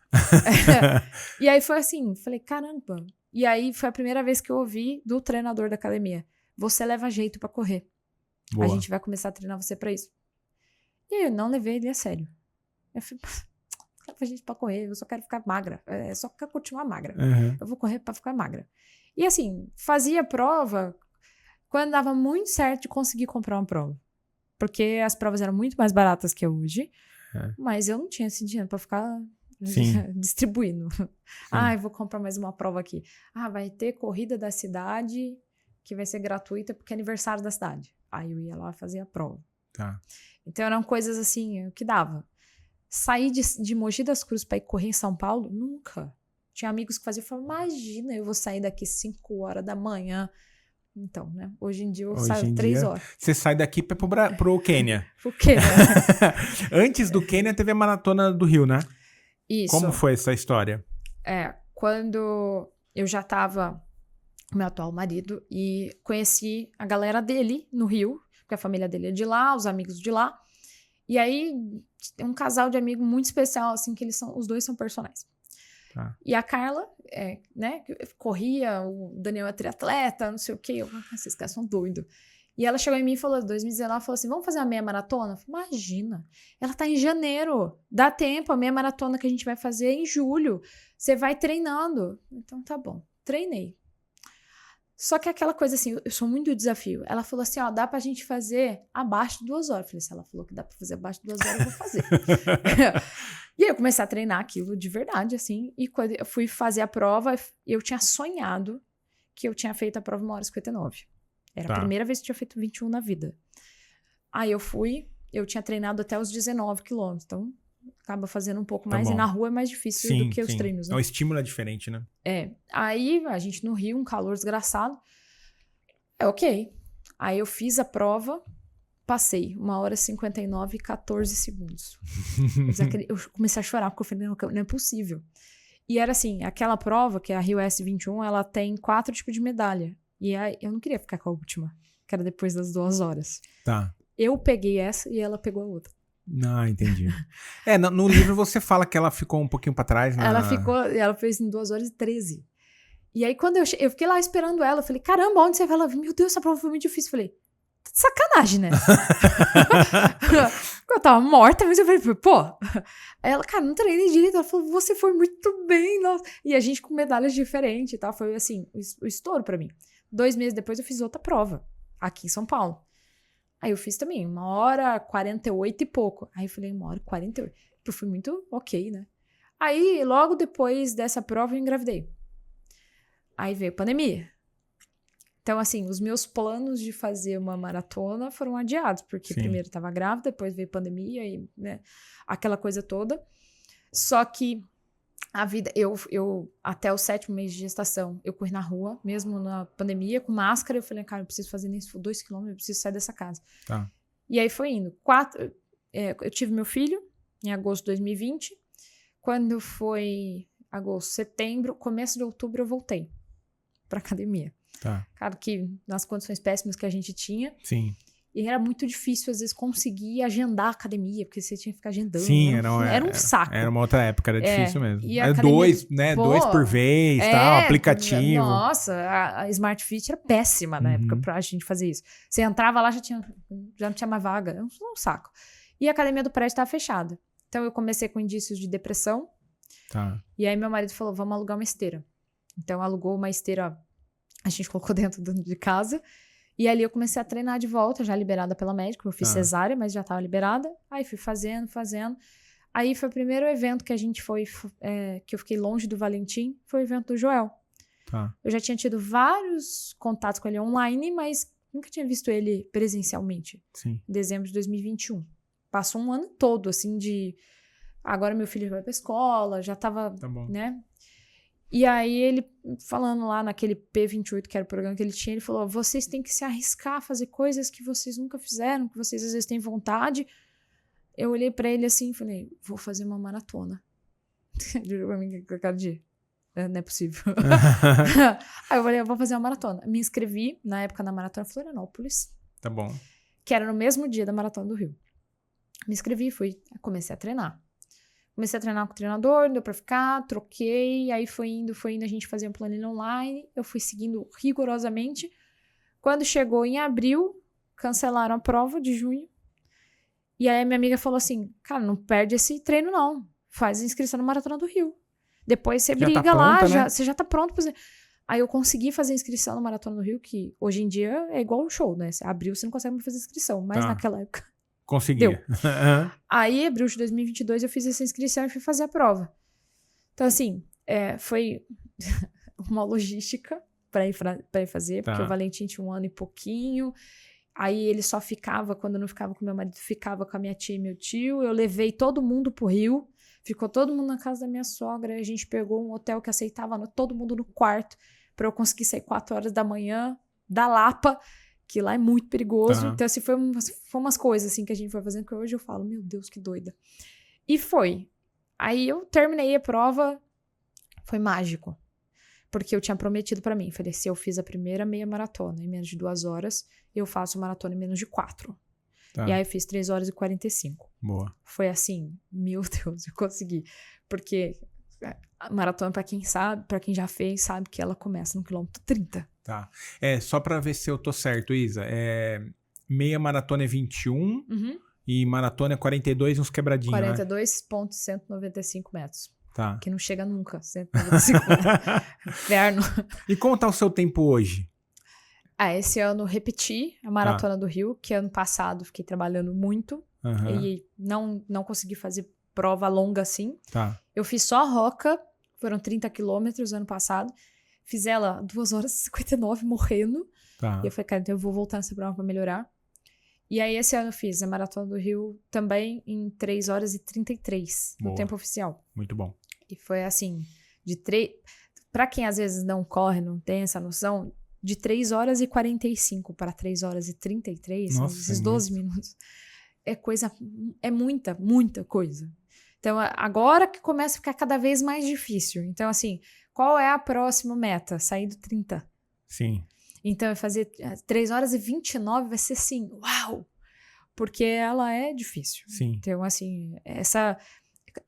E aí foi assim, falei, caramba. E aí foi a primeira vez que eu ouvi do treinador da academia, você leva jeito pra correr. Boa. A gente vai começar a treinar você pra isso. E eu não levei ele a sério. Eu falei, leva gente pra correr, eu só quero ficar magra. Eu só quero continuar magra. Uhum. Eu vou correr pra ficar magra. E assim, fazia prova quando dava muito certo de conseguir comprar uma prova. Porque as provas eram muito mais baratas que hoje. Mas eu não tinha esse dinheiro pra ficar distribuindo. Eu vou comprar mais uma prova aqui. Vai ter corrida da cidade que vai ser gratuita porque é aniversário da cidade. Aí eu ia lá e fazia a prova. Tá. Então eram coisas assim, o que dava. Sair de Mogi das Cruzes pra ir correr em São Paulo? Nunca. Tinha amigos que faziam, eu falava, imagina, eu vou sair daqui 5 horas da manhã. Então, né? Hoje em dia eu saio 3 horas. Você sai daqui pro Quênia. Pro Quênia. Antes do Quênia teve a Maratona do Rio, né? Isso. Como foi essa história? Quando eu já tava com meu atual marido e conheci a galera dele no Rio, porque a família dele é de lá, os amigos de lá. E aí, tem um casal de amigos muito especial, assim, que os dois são personagens. Tá. E a Carla, né, corria, o Daniel é triatleta, não sei o quê. Esses caras são doidos. E ela chegou em mim e falou, 2019, falou assim, vamos fazer uma meia maratona? Eu falei, imagina, ela tá em janeiro, dá tempo, a meia maratona que a gente vai fazer é em julho. Você vai treinando. Então, tá bom. Treinei. Só que aquela coisa assim, eu sou muito do desafio. Ela falou assim, dá pra gente fazer abaixo de 2 horas. Eu falei, se ela falou que dá pra fazer abaixo de 2 horas, eu vou fazer. E aí eu comecei a treinar aquilo de verdade, assim. E quando eu fui fazer a prova, eu tinha sonhado que eu tinha feito a prova em 1h59. Era a primeira vez que eu tinha feito 21 na vida. Aí eu tinha treinado até os 19 quilômetros. Então, acaba fazendo um pouco mais. Bom. E na rua é mais difícil do que os treinos, né? O estímulo é diferente, né? Aí, a gente no Rio, um calor desgraçado. Ok. Aí eu fiz a prova, passei 1h59 e 14 segundos. Eu comecei a chorar, porque eu falei, não é possível. E era assim, aquela prova, que é a Rio S21, ela tem 4 tipos de medalha. E aí, eu não queria ficar com a última, que era depois das 2 horas. Tá. Eu peguei essa e ela pegou a outra. Entendi. No livro você fala que ela ficou um pouquinho pra trás, né? Ela fez em 2h13. E aí, quando eu fiquei lá esperando ela, eu falei, caramba, onde você vai? Ela, meu Deus, essa prova foi muito difícil. Eu falei, tá de sacanagem, né? Eu tava morta, mas eu falei, pô. Aí ela, cara, não treinei direito. Ela falou, você foi muito bem, nossa. E a gente com medalhas diferentes e tal. Foi, assim, o estouro pra mim. 2 meses depois eu fiz outra prova, aqui em São Paulo. Aí eu fiz também 1h48 e pouco. Aí eu falei, 1h48. Eu fui muito ok, né? Aí, logo depois dessa prova, eu engravidei. Aí veio a pandemia. Então, assim, os meus planos de fazer uma maratona foram adiados, porque primeiro eu tava grávida, depois veio pandemia e, né, aquela coisa toda. Só que a vida, eu até o 7º mês de gestação, eu corri na rua, mesmo na pandemia, com máscara. Eu falei, cara, eu preciso fazer nem 2 quilômetros, eu preciso sair dessa casa. Tá. E aí foi indo. Eu tive meu filho em agosto de 2020. Quando foi agosto, setembro, começo de outubro, eu voltei pra academia. Tá. Claro que nas condições péssimas que a gente tinha. Sim. E era muito difícil, às vezes, conseguir agendar a academia, porque você tinha que ficar agendando. Sim, era um saco. Era uma outra época, era difícil mesmo. E a Era academia, dois, né? pô, 2 por vez, tal, aplicativo. Nossa, a Smart Fit era péssima na época pra gente fazer isso. Você entrava lá, já não tinha mais vaga. Era um saco. E a academia do prédio estava fechada. Então, eu comecei com indícios de depressão. Tá. E aí, meu marido falou, vamos alugar uma esteira. Então, alugou uma esteira, a gente colocou dentro de casa. E ali eu comecei a treinar de volta, já liberada pela médica. Eu fiz cesárea, mas já estava liberada. Aí fui fazendo. Aí foi o primeiro evento que a gente foi, que eu fiquei longe do Valentim, foi o evento do Joel. Tá. Eu já tinha tido vários contatos com ele online, mas nunca tinha visto ele presencialmente. Sim. Em dezembro de 2021. Passou um ano todo, assim, de... Agora meu filho vai pra escola, já tava, né? E aí ele, falando lá naquele P28, que era o programa que ele tinha, ele falou, vocês têm que se arriscar a fazer coisas que vocês nunca fizeram, que vocês às vezes têm vontade. Eu olhei pra ele assim e falei, vou fazer uma maratona. Ele jurou pra mim que cada dia. Não é possível. Aí eu falei, eu vou fazer uma maratona. Me inscrevi, na época, na Maratona Florianópolis. Tá bom. Que era no mesmo dia da Maratona do Rio. Me inscrevi, comecei a treinar. Comecei a treinar com o treinador, deu pra ficar, troquei, aí foi indo, a gente fazia um planilha online, eu fui seguindo rigorosamente. Quando chegou em abril, cancelaram a prova de junho, e aí a minha amiga falou assim, cara, não perde esse treino não, faz a inscrição na Maratona do Rio. Depois você briga tá lá, pronta, né? Você já tá pronto pra fazer. Aí eu consegui fazer a inscrição na Maratona do Rio, que hoje em dia é igual um show, né? Abril você não consegue mais fazer inscrição, mas naquela época... Conseguia. Aí, abril de 2022, eu fiz essa inscrição e fui fazer a prova. Então, assim, foi uma logística para ir fazer, porque o Valentim tinha 1 ano e pouquinho. Aí ele só ficava, quando eu não ficava com meu marido, ficava com a minha tia e meu tio. Eu levei todo mundo pro Rio, ficou todo mundo na casa da minha sogra. A gente pegou um hotel que aceitava todo mundo no quarto, para eu conseguir sair 4 horas da manhã da Lapa, que lá é muito perigoso. Então, assim, foi umas coisas assim que a gente foi fazendo, que hoje eu falo, meu Deus, que doida. E foi. Aí eu terminei a prova, foi mágico. Porque eu tinha prometido pra mim, falei, se eu fiz a primeira meia maratona em menos de 2 horas, eu faço maratona em menos de 4. E aí eu fiz 3 horas e 45. Boa. Foi assim, meu Deus, eu consegui. Porque a maratona, pra quem sabe, pra quem já fez, sabe que ela começa no quilômetro 30. Tá. Só pra ver se eu tô certo, Isa. Meia maratona é 21 e maratona é 42 e uns quebradinhos, 42,195 metros. Tá. Que não chega nunca, 195 metros. Inferno. E como tá o seu tempo hoje? Esse ano repeti a Maratona do Rio, que ano passado fiquei trabalhando muito e não consegui fazer prova longa assim. Tá. Eu fiz só a Roca, foram 30 quilômetros ano passado. Fiz ela 2 horas e 59 morrendo. Tá. E eu falei, cara, então eu vou voltar nessa prova pra melhorar. E aí esse ano eu fiz a Maratona do Rio também em 3 horas e 33 no tempo oficial. Muito bom. E foi assim, pra quem às vezes não corre, não tem essa noção, de 3 horas e 45 para 3 horas e 33, Nossa, esses 12 minutos, é muita, muita coisa. Então, agora que começa a ficar cada vez mais difícil. Então, assim, qual é a próxima meta? Sair do 30. Sim. Então, eu fazer 3 horas e 29 vai ser assim, uau! Porque ela é difícil. Sim. Então, assim,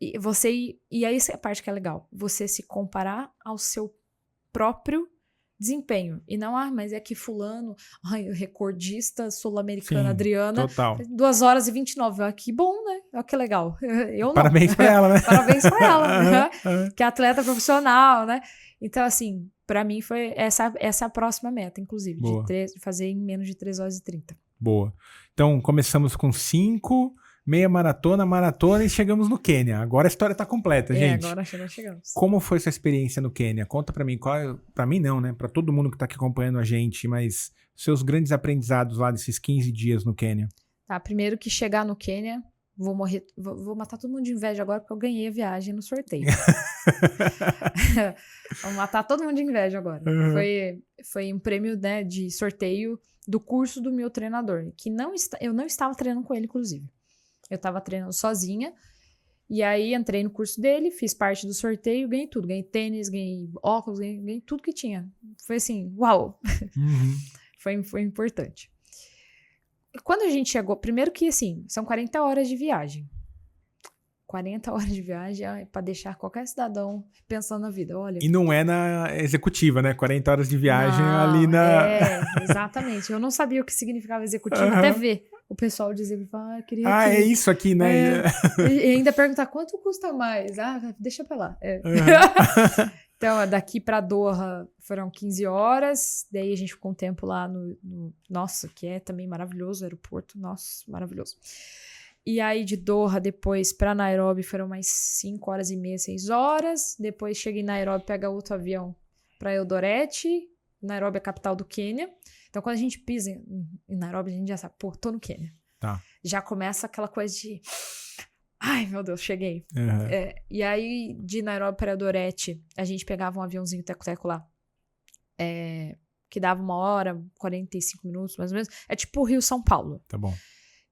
e aí essa é a parte que é legal. Você se comparar ao seu próprio desempenho. E não, mas é que fulano, o recordista sul-americana Adriana, total. 2 horas e 29. Que bom, né? Olha que legal. Eu não. Parabéns pra ela, né? Parabéns pra ela, né? Que é atleta profissional, né? Então, assim, pra mim foi essa é a próxima meta, inclusive, de fazer em menos de 3 horas e 30. Boa. Então, começamos com 5, meia maratona e chegamos no Quênia. Agora a história tá completa, gente. Agora chegamos. Como foi sua experiência no Quênia? Conta pra mim. Pra mim não, né? Pra todo mundo que tá aqui acompanhando a gente, mas seus grandes aprendizados lá desses 15 dias no Quênia. Tá, primeiro que chegar no Quênia, vou morrer, vou matar todo mundo de inveja agora porque eu ganhei a viagem no sorteio. Vou matar todo mundo de inveja agora. Foi um prêmio, né, de sorteio do curso do meu treinador, que eu não estava treinando com ele, inclusive. Eu estava treinando sozinha, e aí entrei no curso dele, fiz parte do sorteio, ganhei tudo. Ganhei tênis, ganhei óculos, ganhei tudo que tinha. Foi assim, uau! Foi importante. quando a gente chegou, primeiro que assim, são 40 horas de viagem. 40 horas de viagem é pra deixar qualquer cidadão pensando na vida, olha. E não é na executiva, né? 40 horas de viagem Não, ali na... exatamente. Eu não sabia o que significava executivo, até ver o pessoal dizer, queria Ah, que... é isso aqui, né? E ainda perguntar quanto custa mais. Deixa pra lá. Então, daqui pra Doha foram 15 horas, daí a gente ficou um tempo lá nossa, que é também maravilhoso, o aeroporto, nossa, maravilhoso. E aí de Doha depois pra Nairobi foram mais 5 horas e meia, 6 horas. Depois cheguei em Nairobi, pega outro avião pra Eldoret. Nairobi é a capital do Quênia. Então quando a gente pisa em Nairobi, a gente já sabe, pô, tô no Quênia. Tá. Já começa aquela coisa de... Ai, meu Deus, cheguei. Uhum. E aí de Nairobi pra Eldoret, a gente pegava um aviãozinho teco-teco lá. Que dava 1 hora, 45 minutos, mais ou menos. É tipo o Rio-São Paulo. Tá bom.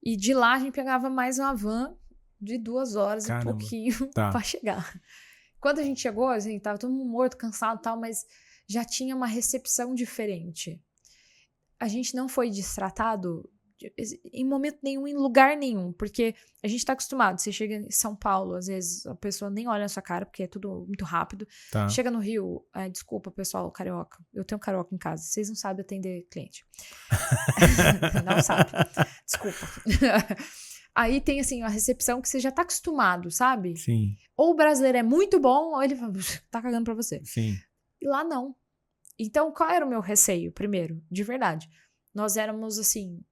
E de lá a gente pegava mais uma van de 2 horas Caramba. e pouquinho pra chegar. Quando a gente chegou, assim, tava todo mundo morto, cansado e tal, mas já tinha uma recepção diferente. A gente não foi destratado em momento nenhum, em lugar nenhum, porque a gente tá acostumado. Você chega em São Paulo, às vezes a pessoa nem olha na sua cara, porque é tudo muito rápido. Tá. Chega no Rio, desculpa, pessoal, carioca. Eu tenho carioca em casa, vocês não sabem atender cliente. Não sabe. Desculpa. Aí tem, assim, a recepção que você já tá acostumado, sabe? Sim. Ou o brasileiro é muito bom, ou ele tá cagando pra você. Sim. E lá não. Então, qual era o meu receio, primeiro? De verdade. Nós éramos, assim,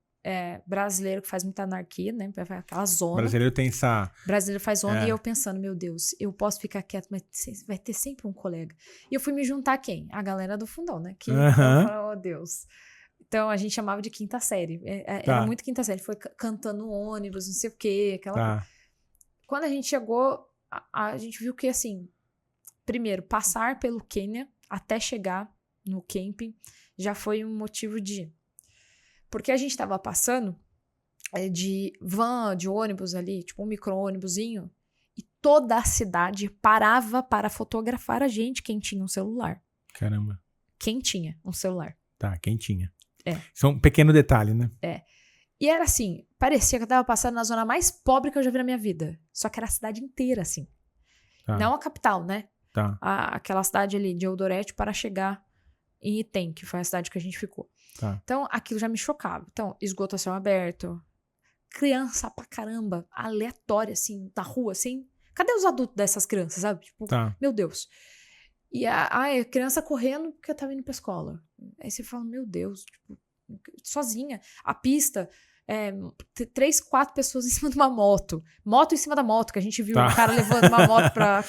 brasileiro que faz muita anarquia, né? Aquela zona. Brasileiro tem essa... Brasileiro faz zona. E eu pensando, meu Deus, eu posso ficar quieto, mas vai ter sempre um colega. E eu fui me juntar a quem? A galera do fundão, né? Que eu falei, oh, Deus. Então, a gente chamava de quinta série. Era muito quinta série. Foi cantando no ônibus, não sei o quê. Coisa. Quando a gente chegou, a gente viu que, assim, primeiro, passar pelo Quênia até chegar no camping já foi um motivo de... Porque a gente tava passando de van, de ônibus ali, tipo um micro-ônibusinho, e toda a cidade parava para fotografar a gente, quem tinha um celular. Caramba. Quem tinha um celular. Tá, quem tinha. Isso é um pequeno detalhe, né? E era assim, parecia que eu tava passando na zona mais pobre que eu já vi na minha vida. Só que era a cidade inteira, assim. Não a capital, né? Aquela cidade ali de Eldoret para chegar em Item, que foi a cidade que a gente ficou. Então, aquilo já me chocava. Então, esgoto a céu aberto, criança pra caramba, aleatória, assim, da rua, assim. Cadê os adultos dessas crianças, sabe? Tipo, meu Deus. E a criança correndo porque eu tava indo pra escola. Aí você fala, meu Deus, tipo, sozinha. A pista, 3, 4 pessoas em cima de uma moto. Moto em cima da moto, que a gente viu um cara levando uma moto pra...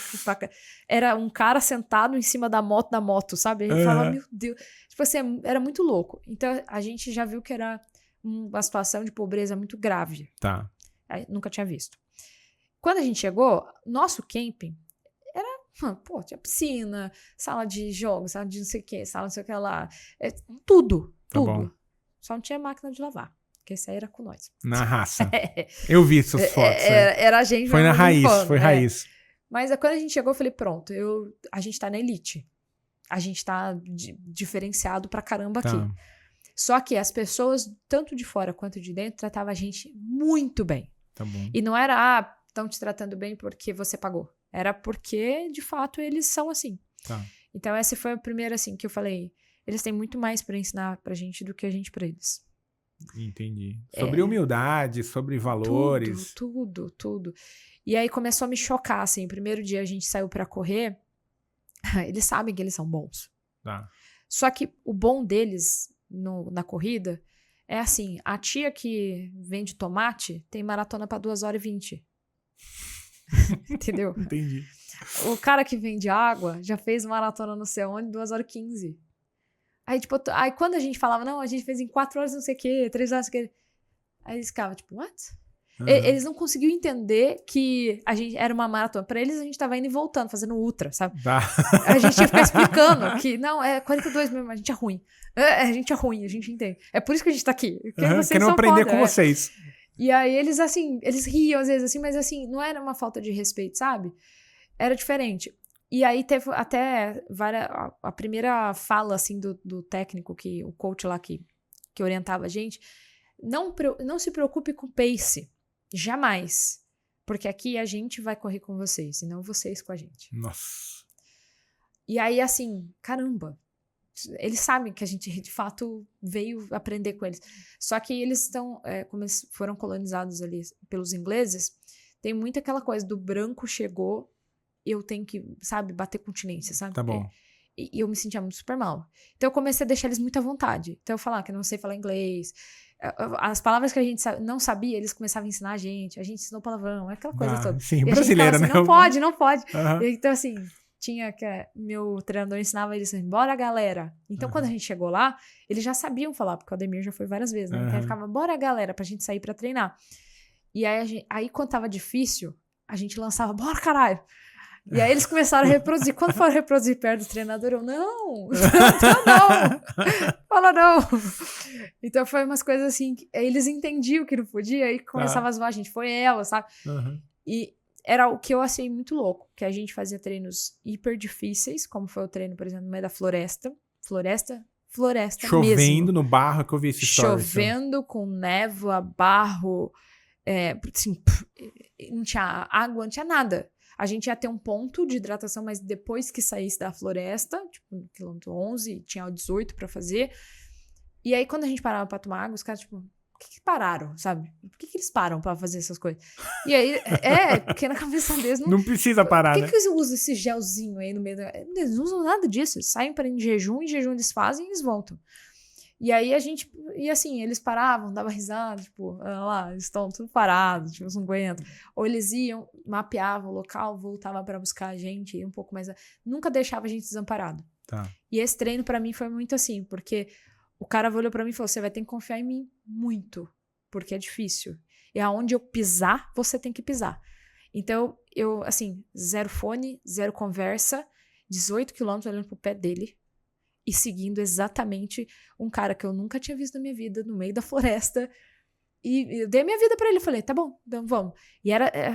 Era um cara sentado em cima da moto, sabe? Aí eu falava, meu Deus. Tipo assim, era muito louco. Então, a gente já viu que era uma situação de pobreza muito grave. Nunca tinha visto. Quando a gente chegou, nosso camping era, tinha piscina, sala de jogos, sala de não sei o que, sala não sei o que lá. Tudo. Só não tinha máquina de lavar. Porque esse aí era com nós. Na raça. Eu vi essas fotos. Era a gente... Foi na raiz, foi raiz. Mas quando a gente chegou, eu falei, pronto, a gente tá na elite. A gente tá diferenciado pra caramba aqui. Só que as pessoas, tanto de fora quanto de dentro, tratavam a gente muito bem. Tá bom. E não era, estão te tratando bem porque você pagou. Era porque, de fato, eles são assim. Então, essa foi a primeira, assim, que eu falei, eles têm muito mais pra ensinar pra gente do que a gente pra eles. Entendi. Sobre humildade, sobre valores. Tudo. E aí começou a me chocar, assim. Primeiro dia a gente saiu pra correr, eles sabem que eles são bons. Só que o bom deles na corrida é assim, a tia que vende tomate tem maratona pra 2h20. Entendeu? Entendi. O cara que vende água já fez maratona no céu onde 2h15. Aí, tipo, aí quando a gente falava, não, a gente fez em 4 horas não sei o quê, 3 horas não sei o quê. Aí eles ficavam, tipo, what? Eles não conseguiam entender que a gente era uma maratona. Pra eles, a gente tava indo e voltando, fazendo ultra, sabe? A gente ia ficar explicando que, não, é 42 mesmo, a gente é ruim. A gente é ruim, a gente entende. É por isso que a gente tá aqui. Querendo aprender com vocês. E aí eles, assim, eles riam às vezes, assim, mas assim, não era uma falta de respeito, sabe? Era diferente. E aí teve até a primeira fala, assim, do técnico, o coach lá que orientava a gente, não se preocupe com o pace. Jamais. Porque aqui a gente vai correr com vocês, e não vocês com a gente. Nossa. E aí, assim, caramba. Eles sabem que a gente, de fato, veio aprender com eles. Só que eles estão, como eles foram colonizados ali pelos ingleses, tem muito aquela coisa do branco chegou, eu tenho que, sabe, bater continência, sabe? Tá bom. E eu me sentia muito super mal. Então eu comecei a deixar eles muito à vontade. Então eu falava que eu não sei falar inglês. As palavras que a gente não sabia, eles começavam a ensinar a gente ensinou palavrão, aquela coisa toda. Sim, e brasileira, assim, né? Não pode. Uhum. Então assim, meu treinador ensinava eles assim, bora galera. Então quando a gente chegou lá, eles já sabiam falar, porque o Ademir já foi várias vezes, né? Então ele ficava, bora galera, pra gente sair pra treinar. E aí quando tava difícil, a gente lançava, bora caralho. E aí eles começaram a reproduzir. Quando foram reproduzir perto do treinador, eu, não. Fala não. Então foi umas coisas assim, que eles entendiam que não podia e começavam a zoar a gente. Foi ela, sabe? E era o que eu achei muito louco, que a gente fazia treinos hiper difíceis, como foi o treino, por exemplo, no meio da floresta. Floresta Chovendo mesmo. no barro, que eu vi esse story. Chovendo, com névoa, barro, assim, não tinha água, não tinha nada. A gente ia ter um ponto de hidratação, mas depois que saísse da floresta, tipo, no quilômetro 11, tinha 18 pra fazer. E aí, quando a gente parava pra tomar água, os caras, tipo, por que pararam, sabe? Por que eles param pra fazer essas coisas? E aí, porque na cabeça deles... Não precisa parar, Por que eles usam esse gelzinho aí no meio da... Eles não usam nada disso. Eles saem em jejum eles fazem e eles voltam. E aí e assim, eles paravam, davam risada, tipo, lá, eles estão tudo parados, tipo, não aguentam. Ou eles iam, mapeavam o local, voltavam para buscar a gente, ia um pouco mais. Nunca deixava a gente desamparado. Tá. E esse treino para mim foi muito assim, porque o cara olhou para mim e falou: você vai ter que confiar em mim muito, porque é difícil. E aonde eu pisar, você tem que pisar. Então, eu, assim, zero fone, zero conversa, 18 quilômetros olhando pro pé dele. E seguindo exatamente um cara que eu nunca tinha visto na minha vida, no meio da floresta. E eu dei a minha vida pra ele. Eu falei, tá bom, então vamos. E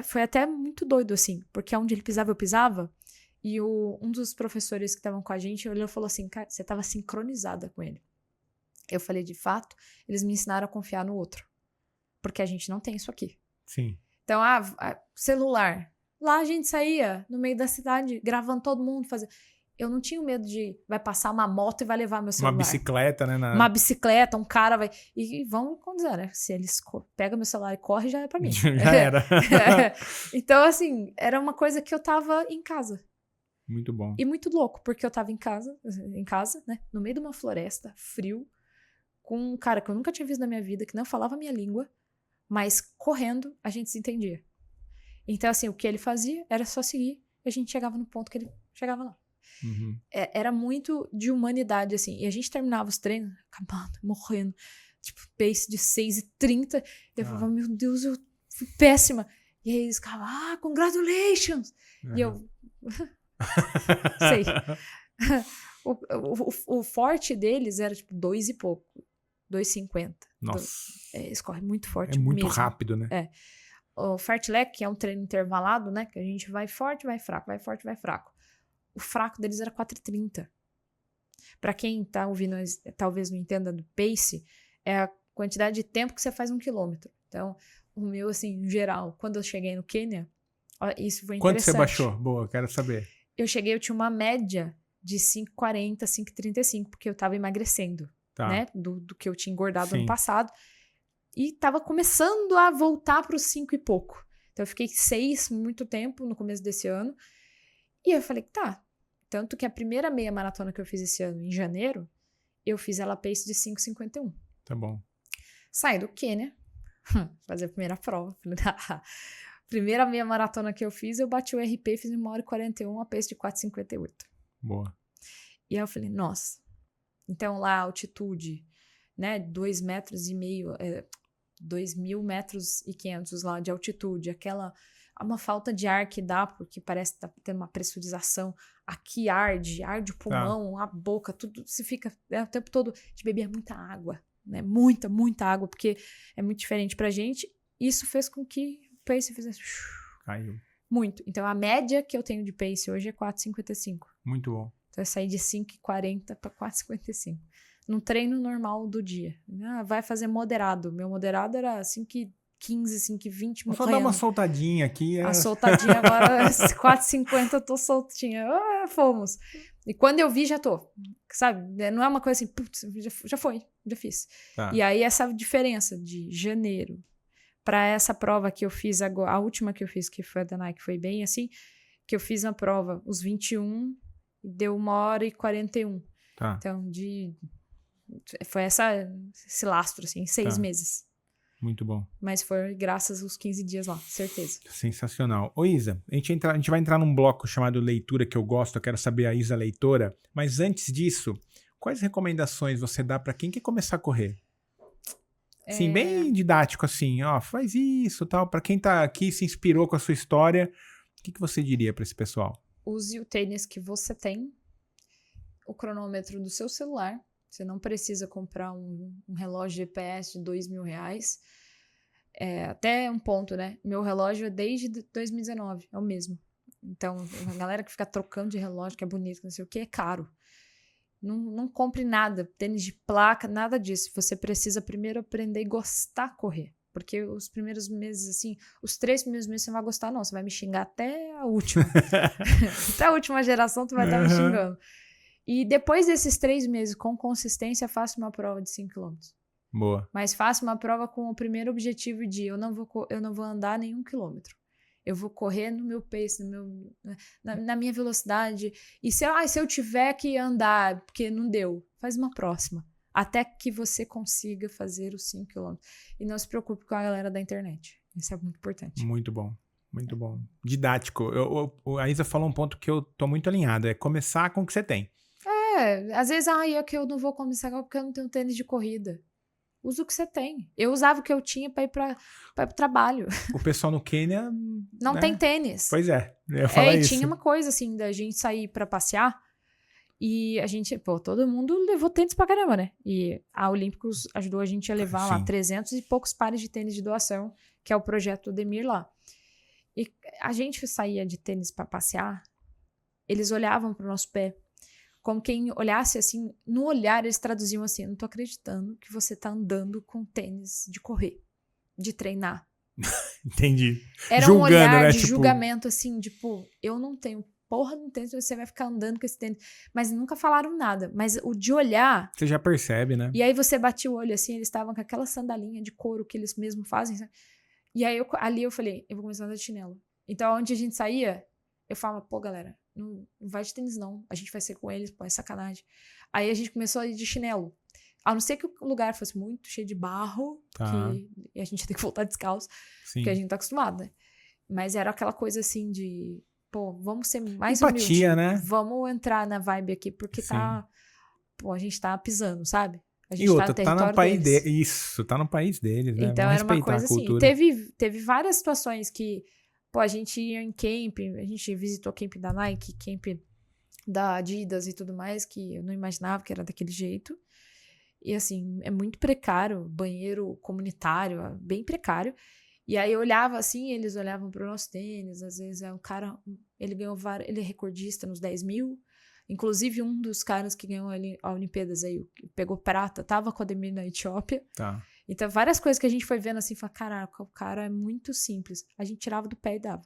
foi até muito doido, assim. Porque onde ele pisava, eu pisava. E um dos professores que estavam com a gente olhou e falou assim, cara, você tava sincronizada com ele. Eu falei, de fato, eles me ensinaram a confiar no outro. Porque a gente não tem isso aqui. Sim. Então, celular. Lá a gente saía no meio da cidade, gravando todo mundo, fazendo... Eu não tinha medo de vai passar uma moto e vai levar meu celular. Uma bicicleta, né? Uma bicicleta, um cara vai... E vão conduzir, né? Se eles pegam meu celular e correm, já é pra mim. Já era. Então, assim, era uma coisa que eu tava em casa. Muito bom. E muito louco, porque eu tava em casa, né? No meio de uma floresta, frio, com um cara que eu nunca tinha visto na minha vida, que não falava a minha língua, mas correndo, a gente se entendia. Então, assim, o que ele fazia era só seguir e a gente chegava no ponto que ele chegava lá. Uhum. Era muito de humanidade, assim. E a gente terminava os treinos, acabando, morrendo. Tipo, pace de 6:30. Eu falava, meu Deus, eu fui péssima. E aí eles ficavam, congratulations! E eu... sei. O forte deles era, tipo, 2 e pouco. 2:50. Nossa. Eles correm muito forte. É muito mesmo. rápido, né? O fartlek, que é um treino intervalado, né? Que a gente vai forte, vai fraco, vai forte, vai fraco. O fraco deles era 4:30. Para quem tá ouvindo, talvez não entenda do pace, é a quantidade de tempo que você faz 1 quilômetro. Então, o meu, assim, em geral, quando eu cheguei no Quênia, isso foi interessante. Quanto você baixou? Boa, quero saber. Eu tinha uma média de 5:40, 5:35, porque eu tava emagrecendo, né? Do que eu tinha engordado ano passado. E tava começando a voltar para os 5 e pouco. Então, eu fiquei 6 muito tempo no começo desse ano. E eu falei, tá. Tanto que a primeira meia maratona que eu fiz esse ano, em janeiro, eu fiz ela pace de 5:51. Tá bom. Saí do Quênia, fazer a primeira prova. Primeira meia maratona que eu fiz, eu bati o RP, fiz em 1h41, a pace de 4:58. Boa. E aí eu falei, nossa. Então lá a altitude, né, 2,5 metros, 2.000 metros e 500 lá de altitude, uma falta de ar que dá, porque parece que tá tendo uma pressurização. Aqui arde o pulmão, a boca, tudo. Você fica o tempo todo de beber muita água, né? Muita, muita água, porque é muito diferente pra gente. Isso fez com que o pace fizesse... Caiu. Muito. Então, a média que eu tenho de pace hoje é 4:55. Muito bom. Então, eu saí de 5:40 para 4:55. num treino normal do dia. Vai fazer moderado. Meu moderado era 5h15, 5h20. Vou só dar uma soltadinha aqui. A soltadinha agora, 4h50 eu tô soltinha. Fomos. E quando eu vi, já tô. Sabe? Não é uma coisa assim, putz, já foi, já fiz. Tá. E aí essa diferença de janeiro para essa prova que eu fiz agora, a última que eu fiz, que foi a da Nike, foi bem assim, que eu fiz a prova, os 21, deu 1h41. Tá. Então, foi esse lastro, assim, 6 meses. Muito bom. Mas foi graças aos 15 dias lá, certeza. Sensacional. Ô Isa, a gente vai entrar num bloco chamado leitura que eu gosto, eu quero saber a Isa leitora, mas antes disso, quais recomendações você dá para quem quer começar a correr? Sim, bem didático assim, faz isso, tal, para quem tá aqui se inspirou com a sua história, o que você diria para esse pessoal? Use o tênis que você tem, o cronômetro do seu celular. Você não precisa comprar um relógio GPS de R$2.000. Até um ponto, né? Meu relógio é desde 2019, é o mesmo. Então, a galera que fica trocando de relógio, que é bonito, não sei o que, é caro. Não compre nada, tênis de placa, nada disso. Você precisa primeiro aprender e gostar de correr. Porque os primeiros meses, assim, os 3 primeiros meses você não vai gostar, não. Você vai me xingar até a última. Até a última geração tu vai estar me xingando. E depois desses 3 meses, com consistência, faça uma prova de 5 km. Boa. Mas faça uma prova com o primeiro objetivo de eu não vou andar nenhum quilômetro. Eu vou correr no meu pace, na minha velocidade. E se eu tiver que andar, porque não deu, faz uma próxima. Até que você consiga fazer os 5 km. E não se preocupe com a galera da internet. Isso é muito importante. Muito bom. Muito bom. Didático. A Isa falou um ponto que eu tô muito alinhado. É começar com o que você tem. Às vezes, é que eu não vou começar porque eu não tenho tênis de corrida. Usa o que você tem. Eu usava o que eu tinha para ir para o trabalho. O pessoal no Quênia... Não tem tênis. Pois é. Eu ia falar isso. Tinha uma coisa assim, da gente sair para passear e a gente, todo mundo levou tênis pra caramba, né? E a Olímpicos ajudou a gente a levar lá 300 e poucos pares de tênis de doação, que é o projeto do Ademir lá. E a gente saía de tênis para passear, eles olhavam pro nosso pé como quem olhasse assim, no olhar eles traduziam assim, eu não tô acreditando que você tá andando com tênis de correr, de treinar. Entendi. Era julgando, um olhar né? de julgamento assim, eu não tenho porra no tênis, você vai ficar andando com esse tênis. Mas nunca falaram nada, mas o de olhar... Você já percebe, né? E aí você batia o olho assim, eles estavam com aquela sandalinha de couro que eles mesmos fazem, sabe? E aí ali eu falei, eu vou começar a andar de chinelo. Então, onde a gente saía, eu falava, galera, não vai de tênis não, a gente vai ser com eles, é sacanagem. Aí a gente começou a ir de chinelo. A não ser que o lugar fosse muito cheio de barro, e a gente tem que voltar descalço, porque a gente tá acostumado, né? Mas era aquela coisa assim de, vamos ser mais empatia, humilde. Né? Vamos entrar na vibe aqui, porque a gente tá pisando, sabe? A gente e outra, tá no país deles. Isso, tá no país deles, né? Então vamos era uma coisa assim. Teve várias situações que, a gente ia em camp, a gente visitou camp da Nike, camp da Adidas e tudo mais, que eu não imaginava que era daquele jeito. E assim, é muito precário, banheiro comunitário, bem precário. E aí eu olhava assim, eles olhavam pro nosso tênis, às vezes o cara, ele ganhou ele é recordista nos 10 mil. Inclusive, um dos caras que ganhou a Olimpíadas aí, pegou prata, tava com a Ademir na Etiópia. Tá. Então, várias coisas que a gente foi vendo assim, falou, caraca, o cara é muito simples. A gente tirava do pé e dava.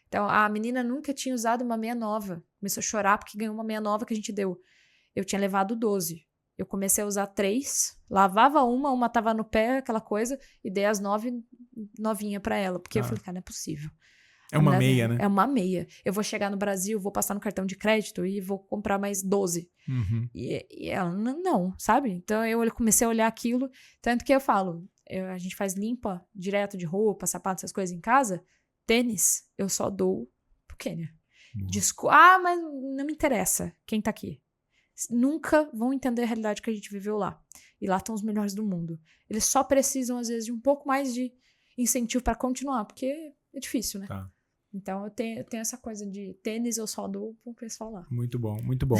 Então, a menina nunca tinha usado uma meia nova. Começou a chorar porque ganhou uma meia nova que a gente deu. Eu tinha levado 12. Eu comecei a usar 3, lavava uma tava no pé, aquela coisa, e dei as 9 novinha pra ela. Porque eu falei, cara, não é possível. É uma meia, né? É uma meia. Eu vou chegar no Brasil, vou passar no cartão de crédito e vou comprar mais 12. Uhum. E ela, não, sabe? Então eu comecei a olhar aquilo. Tanto que eu falo, a gente faz limpa direto de roupa, sapato, essas coisas em casa. Tênis, eu só dou pro Quênia. Mas não me interessa quem tá aqui. Nunca vão entender a realidade que a gente viveu lá. E lá estão os melhores do mundo. Eles só precisam, às vezes, de um pouco mais de incentivo para continuar, porque é difícil, né? Tá. Então, eu tenho essa coisa de tênis, eu só dou pro pessoal lá. Muito bom, muito bom.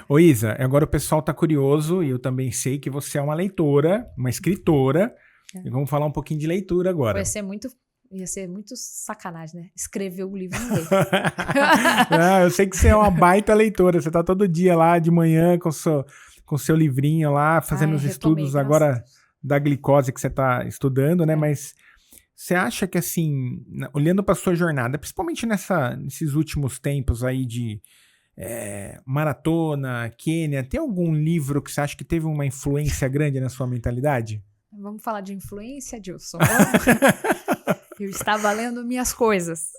Ô Isa, agora o pessoal tá curioso e eu também sei que você é uma leitora, uma escritora. E vamos falar um pouquinho de leitura agora. Ia ser muito sacanagem, né? Escrever o livro e ler. Não, eu sei que você é uma baita leitora. Você tá todo dia lá de manhã com com o seu livrinho lá, fazendo os retomei, estudos agora da glicose que você está estudando, né? Mas você acha que, assim, olhando para sua jornada, principalmente nesses últimos tempos aí de maratona, Quênia, tem algum livro que você acha que teve uma influência grande na sua mentalidade? Vamos falar de influência, Dilson? Eu estava lendo minhas coisas.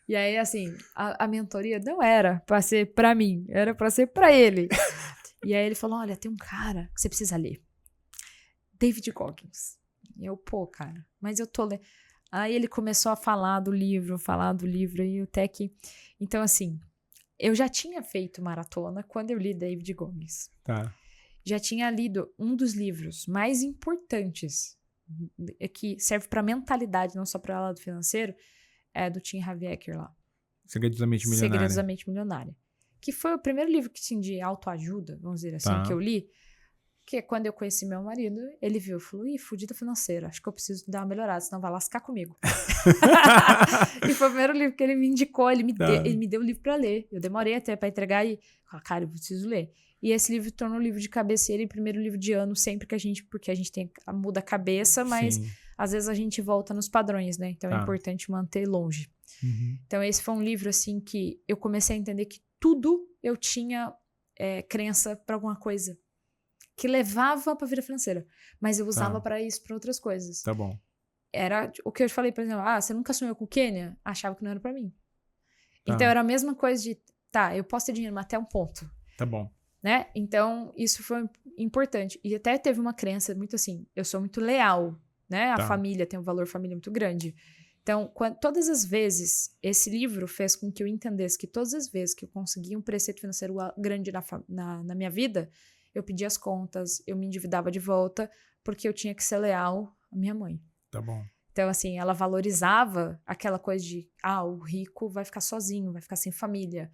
E aí, assim, a mentoria não era para ser para mim, era para ser para ele. E aí ele falou, olha, tem um cara que você precisa ler. David Goggins. E eu, cara, mas eu tô lendo. Aí ele começou a falar do livro, e até que... Então, assim, eu já tinha feito maratona quando eu li David Goggins. Tá. Já tinha lido um dos livros mais importantes que serve para mentalidade, não só para o lado financeiro, do Tim Havieker lá. Segredos da Mente Milionária. Segredos da Mente Milionária. Que foi o primeiro livro que tinha de autoajuda, vamos dizer assim, que eu li. Que quando eu conheci meu marido, ele viu e falou, fudida financeira, acho que eu preciso dar uma melhorada, senão vai lascar comigo. E foi o primeiro livro que ele me indicou, ele me deu o livro para ler. Eu demorei até para entregar e falei, cara, eu preciso ler. E esse livro tornou um livro de cabeceira e primeiro livro de ano sempre porque a gente muda a cabeça, mas às vezes a gente volta nos padrões, né? Então é importante manter longe. Uhum. Então esse foi um livro assim que eu comecei a entender que tudo eu tinha crença para alguma coisa que levava para a vida financeira, mas eu usava para isso, para outras coisas. Tá bom. Era o que eu falei, por exemplo, você nunca sonhou com o Quênia? Achava que não era para mim. Então era a mesma coisa de, eu posso ter dinheiro, mas até um ponto. Tá bom. Né? Então, isso foi importante. E até teve uma crença muito assim, eu sou muito leal, né? A família tem um valor família muito grande. Então, todas as vezes, esse livro fez com que eu entendesse que todas as vezes que eu conseguia um preceito financeiro grande na minha vida, eu pedia as contas, eu me endividava de volta, porque eu tinha que ser leal à minha mãe. Tá bom. Então, assim, ela valorizava aquela coisa de, o rico vai ficar sozinho, vai ficar sem família.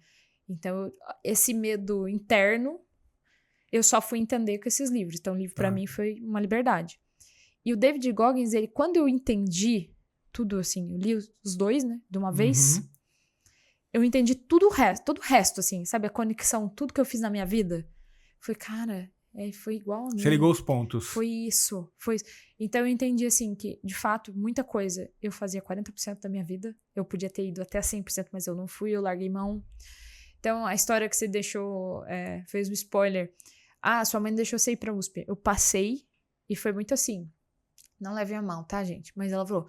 Então, esse medo interno, eu só fui entender com esses livros. Então, o livro para mim foi uma liberdade. E o David Goggins, quando eu entendi tudo, assim, eu li os dois, né, de uma vez, eu entendi todo o resto, assim, sabe, a conexão, tudo que eu fiz na minha vida. Foi, cara, foi igual a mim. Você ligou os pontos. Foi isso. Então, eu entendi, assim, que, de fato, muita coisa, eu fazia 40% da minha vida. Eu podia ter ido até 100%, mas eu não fui, eu larguei mão. Então, a história que você deixou, fez um spoiler. Sua mãe deixou você ir pra USP. Eu passei e foi muito assim. Não leve a mal, tá, gente? Mas ela falou,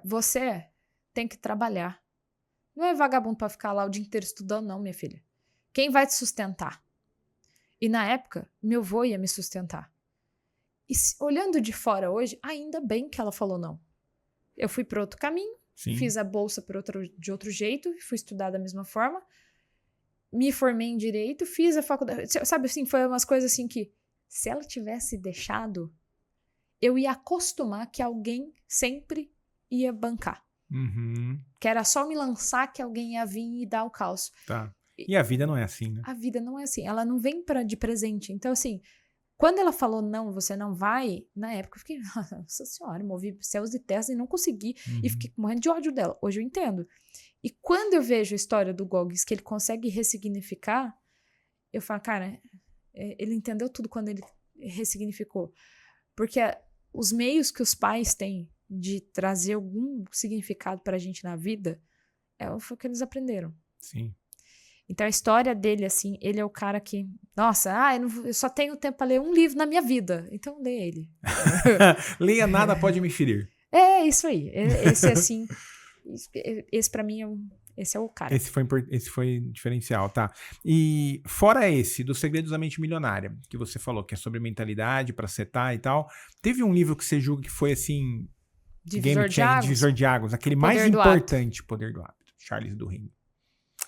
você tem que trabalhar. Não é vagabundo pra ficar lá o dia inteiro estudando, não, minha filha. Quem vai te sustentar? E na época, meu avô ia me sustentar. E olhando de fora hoje, ainda bem que ela falou não. Eu fui para outro caminho, fiz a bolsa de outro jeito, fui estudar da mesma forma, me formei em Direito, fiz a faculdade. Sabe assim, foi umas coisas assim que, se ela tivesse deixado, eu ia acostumar que alguém sempre ia bancar. Uhum. Que era só me lançar que alguém ia vir e dar o caos. Tá. E a vida não é assim, né? A vida não é assim. Ela não vem de presente. Então, assim, quando ela falou não, você não vai, na época eu fiquei, nossa senhora, movi céus e terras e não consegui. E fiquei morrendo de ódio dela. Hoje eu entendo. E quando eu vejo a história do Goggins, que ele consegue ressignificar, eu falo, cara, ele entendeu tudo quando ele ressignificou. Porque os meios que os pais têm de trazer algum significado pra gente na vida, foi o que eles aprenderam. Sim. Então, a história dele, assim, ele é o cara que... Nossa, eu só tenho tempo para ler um livro na minha vida. Então, lê ele. Leia Nada Pode Me Ferir. É isso aí. Esse, assim... Esse, pra mim, esse é o cara. Esse foi diferencial, tá? E fora esse, dos Segredos da Mente Milionária, que você falou, que é sobre mentalidade, pra setar e tal, teve um livro que você julga que foi, assim... Divisor de Águas? Divisor de Águas. Aquele mais importante, Poder do Hábito. Charles Duhigg.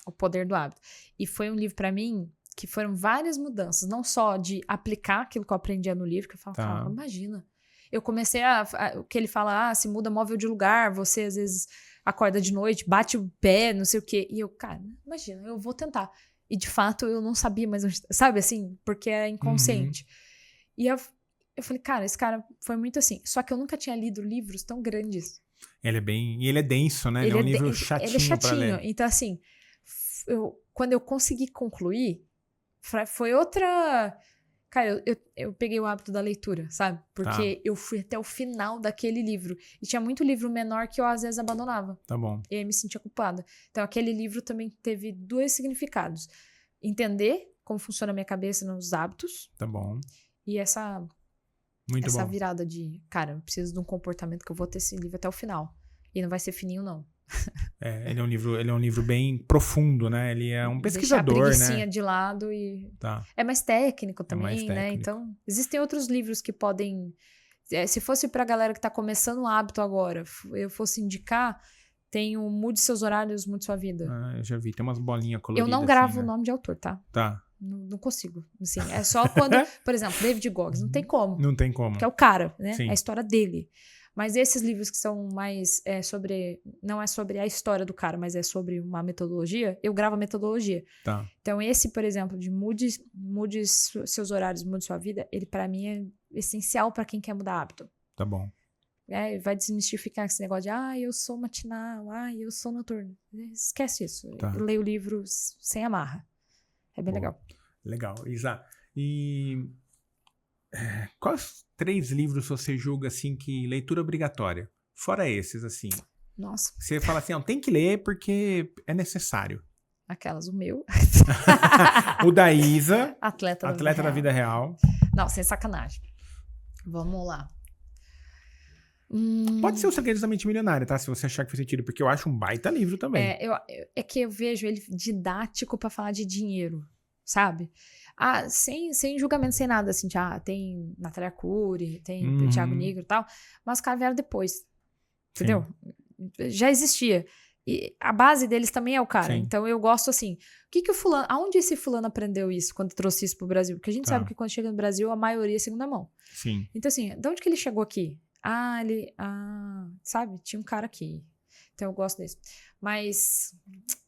O Poder do Hábito. E foi um livro pra mim que foram várias mudanças, não só de aplicar aquilo que eu aprendia no livro, que eu falava, imagina. Eu comecei o que ele fala, se muda móvel de lugar, você às vezes acorda de noite, bate o pé, não sei o quê. E eu, cara, imagina, eu vou tentar. E de fato eu não sabia, mas sabe assim, porque é inconsciente. E eu falei, cara, esse cara foi muito assim. Só que eu nunca tinha lido livros tão grandes. Ele é denso, né? Ele é um livro chatinho. Ele é chatinho. Pra ler. Então, assim, quando eu consegui concluir, Foi outra... Cara, eu peguei o hábito da leitura, sabe? Porque eu fui até o final daquele livro. E tinha muito livro menor que eu, às vezes, abandonava. Tá bom. E aí me sentia culpada. Então, aquele livro também teve 2 significados. Entender como funciona a minha cabeça nos hábitos. Tá bom. E essa virada de... Cara, eu preciso de um comportamento que eu vou ter esse livro até o final. E não vai ser fininho, não. Ele é um livro bem profundo, né? Ele é um pesquisador, deixar a preguicinha né? de lado e... Tá. É mais técnico também, mais técnico. né? Então, existem outros livros que podem... se fosse pra galera que tá começando o hábito agora, eu fosse indicar, tem o Mude Seus Horários, Mude Sua Vida. Eu já vi. Tem umas bolinhas coloridas. Eu não gravo assim, né? o nome de autor, tá? Tá. Não consigo. Assim, é só quando... Por exemplo, David Goggins. Não tem como. Não tem como. Porque é o cara, né? Sim. É a história dele. Mas esses livros que são mais sobre... Não é sobre a história do cara, mas é sobre uma metodologia. Eu gravo a metodologia. Tá. Então, esse, por exemplo, de mude seus horários, mude sua vida, ele pra mim é essencial pra quem quer mudar hábito. Tá bom. Vai desmistificar esse negócio de eu sou matinal, eu sou noturno. Esquece isso. Tá. Eu leio livros sem amarra. É bem legal. Legal. Isa, e quais 3 livros você julga, assim, que leitura obrigatória? Fora esses, assim. Nossa. Você fala assim, tem que ler porque é necessário. Aquelas, o meu. O da Isa. Atleta da Vida Real. Não, sem sacanagem. Vamos lá. Pode ser o Segredos da Mente Milionária, tá? Se você achar que faz sentido, porque eu acho um baita livro também. É que eu vejo ele didático pra falar de dinheiro, sabe? Sem julgamento, sem nada, assim, tem Natália Arcuri, tem Thiago Negro e tal, mas os caras vieram depois, entendeu? Já existia. E a base deles também é o cara. Sim. Então eu gosto assim, aonde esse fulano aprendeu isso quando trouxe isso pro Brasil? Porque a gente sabe que quando chega no Brasil, a maioria é segunda mão. Sim. Então assim, de onde que ele chegou aqui? Sabe? Tinha um cara aqui. Então eu gosto desse. Mas,